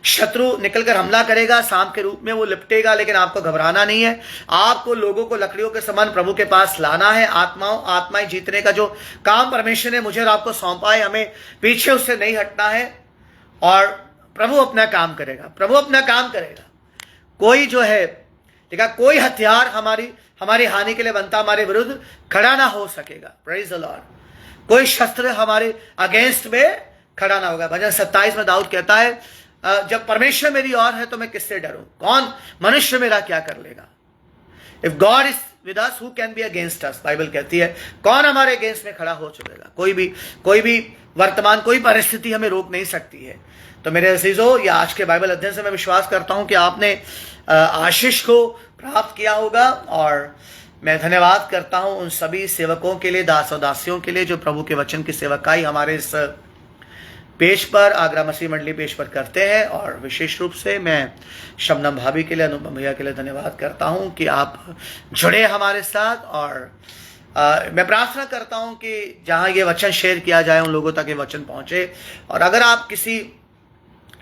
शत्रु निकलकर हमला करेगा, सांप के रूप में वो लिपटेगा, लेकिन आपको घबराना नहीं है। आपको लोगों को लकड़ियों के समान प्रभु के पास लाना है। आत्माएं जीतने का जो काम परमेश्वर ने मुझे और आपको सौंपा है, हमें पीछे उससे नहीं हटना है, और प्रभु अपना काम करेगा, प्रभु अपना काम करेगा। कोई जो है, देखा, कोई हथियार हमारी हानि के लिए बनता हमारे विरुद्ध खड़ा ना हो सकेगा। Praise the Lord. कोई शस्त्र हमारे अगेंस्ट में खड़ा ना होगा। भजन 27 में दाऊद कहता है, जब परमेश्वर मेरी ओर है तो मैं किससे डरूं? कौन मनुष्य मेरा क्या कर लेगा? If God is with us, who can be against us? Bible कहती है, कौन हमारे अगेंस्ट में खड़ा हो चुकेगा? कोई भी वर्तमान कोई परिस्थिति हमें रोक नहीं सकती है। तो मेरे अजीजों, या आज के बाइबल अध्ययन से मैं विश्वास करता हूं कि आपने आशीष को प्राप्त किया होगा। और मैं धन्यवाद करता हूं उन सभी सेवकों के लिए, दास और दासियों के लिए, जो प्रभु के वचन की सेवकाई हमारे इस पेज पर, आगरा मसीह मंडली पेज पर करते हैं। और विशेष रूप से मैं शबनम भाभी के लिए, अनुपम भैया के लिए धन्यवाद करता हूं कि आप जुड़े हमारे साथ। और मैं प्रार्थना करता हूं कि जहां ये वचन शेयर किया जाए उन लोगों तक ये वचन पहुंचे। और अगर आप किसी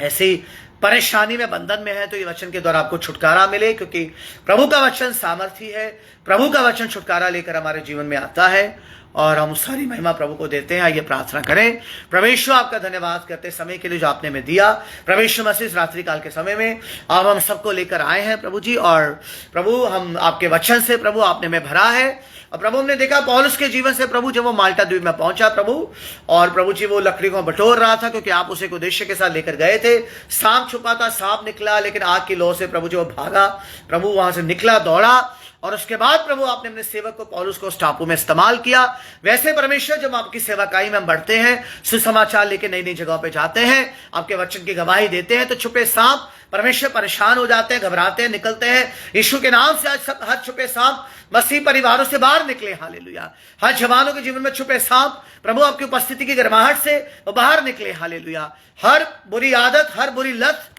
ऐसी परेशानी में, बंधन में है, तो ये वचन के द्वारा आपको छुटकारा मिले, क्योंकि प्रभु का वचन सामर्थी है। प्रभु का वचन छुटकारा लेकर हमारे जीवन में आता है, और हम सारी महिमा प्रभु को देते हैं। आइए प्रार्थना करें। परमेश्वर, आपका धन्यवाद करते समय के लिए जो आपने हमें दिया। परमेश्वर मसीह, इस रात्रि काल के समय में अब हम सबको लेकर आए हैं प्रभु जी, और प्रभु हम आपके वचन से, प्रभु आपने हमें भरा है, और प्रभु हमने देखा पौलुस के जीवन से प्रभु जब वो माल्टा द्वीप में पहुंचा प्रभु, और प्रभु जी वो लकड़ी को बटोर रहा था क्योंकि आप उसे एक उद्देश्य के साथ लेकर गए थे। सांप छुपा था, सांप निकला, लेकिन आग की लौ से प्रभु जो भागा, प्रभु वहां से निकला, दौड़ा, और उसके बाद प्रभु आपने अपने सेवक को पौलुस को उस टापू में इस्तेमाल किया। वैसे परमेश्वर जब आपकी सेवाकाई में हम बढ़ते हैं, सुसमाचार लेके नई नई जगहों पे जाते हैं, आपके वचन की गवाही देते हैं, तो छुपे सांप परमेश्वर परेशान हो जाते हैं, घबराते हैं, निकलते हैं। यीशु के नाम से आज सब हर छुपे सांप मसीह परिवारों से बाहर निकले। हालेलुया। हर जवानों के जीवन में छुपे सांप प्रभु आपकी उपस्थिति की गर्माहट से वो बाहर निकले। हालेलुया। हर बुरी आदत, हर बुरी लत,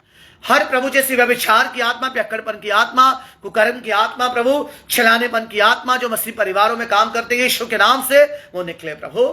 हर प्रभु जैसी व्यभिचार की आत्मा, पियक्कड़पन की आत्मा, कुकर्म की आत्मा, प्रभु छलानेपन की आत्मा जो मसीह परिवारों में काम करते हैं, यीशु के नाम से वो निकले प्रभु।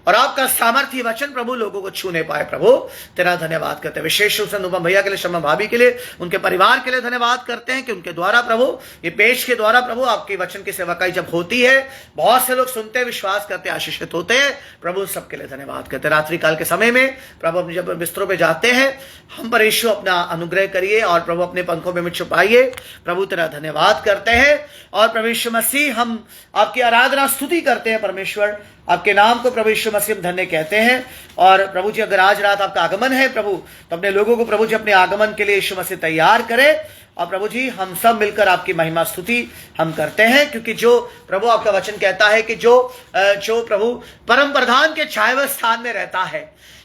और आपका सामर्थ्य वचन प्रभु लोगों को छूने पाए प्रभु, तेरा धन्यवाद करते हैं। विशेष रूप से अनुपम भैया के लिए, शर्मा भाभी के लिए, उनके परिवार के लिए धन्यवाद करते हैं कि उनके द्वारा प्रभु, ये पेश के द्वारा प्रभु आपके वचन की सेवकाई जब होती है, बहुत से लोग सुनते, विश्वास करते, आशीषित होते हैं प्रभु। सबके लिए धन्यवाद करते हैं। रात्रि काल के समय में प्रभु जब बिस्तरों पर जाते हैं, हम पर यीशु अपना अनुग्रह करिए और प्रभु अपने पंखों में छुपाइए प्रभु, तेरा धन्यवाद करते हैं। और प्रभु यीशु मसीह हम आपकी आराधना स्तुति करते हैं परमेश्वर, आपके नाम को प्रभु यीशु मसीह धन्य कहते हैं। और प्रभु जी अगर आज रात आपका आगमन है प्रभु, तो अपने लोगों को प्रभु जी अपने आगमन के लिए यीशु मसीह तैयार करें। और प्रभु जी हम सब मिलकर आपकी महिमा स्तुति हम करते हैं, क्योंकि जो प्रभु आपका वचन कहता है कि जो प्रभु परम प्रधान के छाया स्थान में रहता है,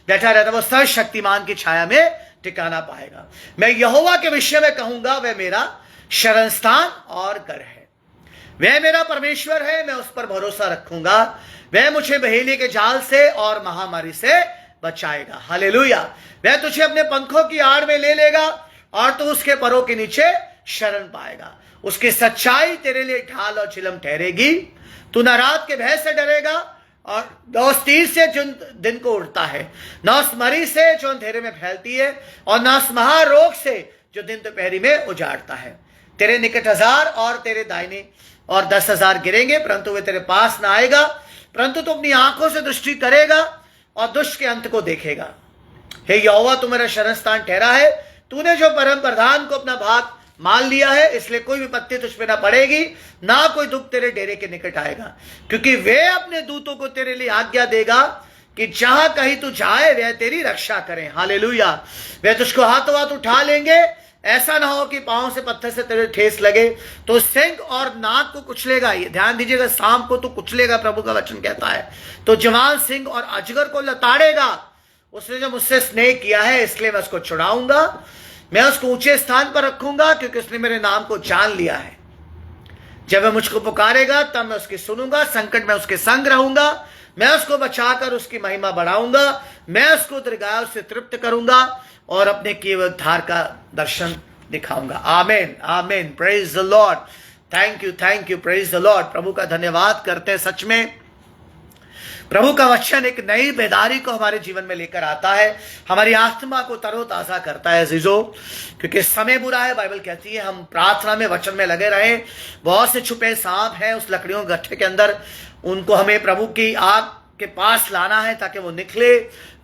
बैठा रहता है, वो सर्वशक्तिमान की छाया में ठिकाना पाएगा। मैं यहोवा के विषय में कहूंगा, वह मेरा शरण स्थान और गढ़ है, वह मेरा परमेश्वर है, मैं उस पर भरोसा रखूंगा, वह मुझे बहेलिए के जाल से और महामारी से बचाएगा। हालेलुया। वह तुझे अपने पंखों की आड़ में ले लेगा और तू उसके परों के नीचे शरण पाएगा। उसकी सच्चाई तेरे लिए ढाल और चिलम ठहरेगी। तू न रात के भय से डरेगा और न उस तीर से जो दिन को उड़ता है, न उस मरी से जो अंधेरे में फैलती है, और न उस महारोग से जो दिन दोपहरी में उजाड़ता है। तेरे निकट 1000 और तेरे दाहिने और 10,000 गिरेंगे, परंतु वे तेरे पास ना आएगा। परंतु तू अपनी आंखों से दृष्टि करेगा और दुष्ट के अंत को देखेगा। हे यहोवा, तू मेरा शरण स्थान ठहरा है। तूने जो परम प्रधान को अपना भाग मान लिया है, इसलिए कोई विपत्ति तुझ पे ना पड़ेगी, ना कोई दुख तेरे डेरे के निकट आएगा, क्योंकि वे अपने दूतों को तेरे लिए आज्ञा देगा कि जहां कहीं तू जाए वे तेरी रक्षा करें। हालेलुया। वे तुझको हाथों हाथ उठा लेंगे, ऐसा ना हो कि पांव से पत्थर से तेरे ठेस लगे। तो सिंह और नाग को कुचलेगा, ये ध्यान दीजिएगा, सांप को तो कुचलेगा, प्रभु का वचन कहता है। तो जवान सिंह और अजगर को लताड़ेगा। उसने जो मुझसे स्नेह किया है, इसलिए मैं उसको छुड़ाऊंगा, मैं उसको ऊंचे स्थान पर रखूंगा, क्योंकि उसने मेरे नाम को जान लिया है। जब वह मुझको पुकारेगा तब मैं उसकी सुनूंगा, संकट में उसके संग रहूंगा, मैं उसको बचाकर उसकी महिमा बढ़ाऊंगा, मैं उसको दीर्घायु से तृप्त करूंगा और अपने किए हुए उद्धार का दर्शन दिखाऊंगा। आमीन, आमीन। Praise the lord. Thank you, praise the lord. प्रभु का धन्यवाद करते हैं। सच में प्रभु का वचन एक नई बेदारी को हमारे जीवन में लेकर आता है, हमारी आत्मा को तरोताजा करता है अजीजों, क्योंकि समय बुरा है। बाइबल कहती है हम प्रार्थना में, वचन में लगे रहे। बहुत से छुपे सांप हैं उस लकड़ियों के गट्ठे के अंदर, उनको हमें प्रभु की आग के पास लाना है ताकि वो निकले,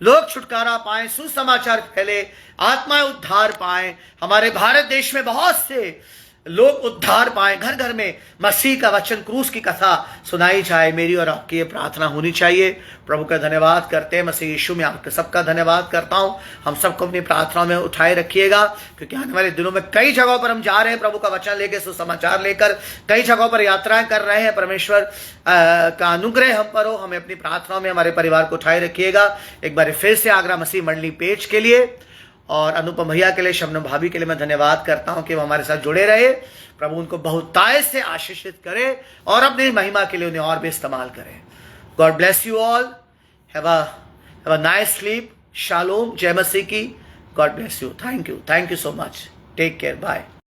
लोग छुटकारा पाएं, सुसमाचार फैले, आत्माएं उद्धार पाएं। हमारे भारत देश में बहुत से लोग उद्धार पाएं, घर घर में मसीह का वचन, क्रूस की कथा सुनाई जाए। मेरी और आपकी ये प्रार्थना होनी चाहिए। प्रभु का धन्यवाद करते हैं। मसीह यीशु में आपके सबका धन्यवाद करता हूं। हम सबको अपनी प्रार्थना में उठाए रखिएगा, क्योंकि आने वाले दिनों में कई जगहों पर हम जा रहे हैं, प्रभु का वचन लेकर, सुसमाचार लेकर कई जगहों पर यात्राएं कर रहे हैं। परमेश्वर का अनुग्रह हम पर हो। हमें अपनी प्रार्थनाओं में हमारे परिवार को उठाए रखिएगा। एक बार फिर से आगरा मसीह मंडली पेज के लिए और अनुपम भैया के लिए, शबनम भाभी के लिए मैं धन्यवाद करता हूं कि वो हमारे साथ जुड़े रहे। प्रभु उनको बहुतायत से आशीषित करे और अपनी महिमा के लिए उन्हें और भी इस्तेमाल करे। God bless you all. Have a nice sleep. शालोम। जय मसीह की। God bless you. Thank you so much. Take care. Bye.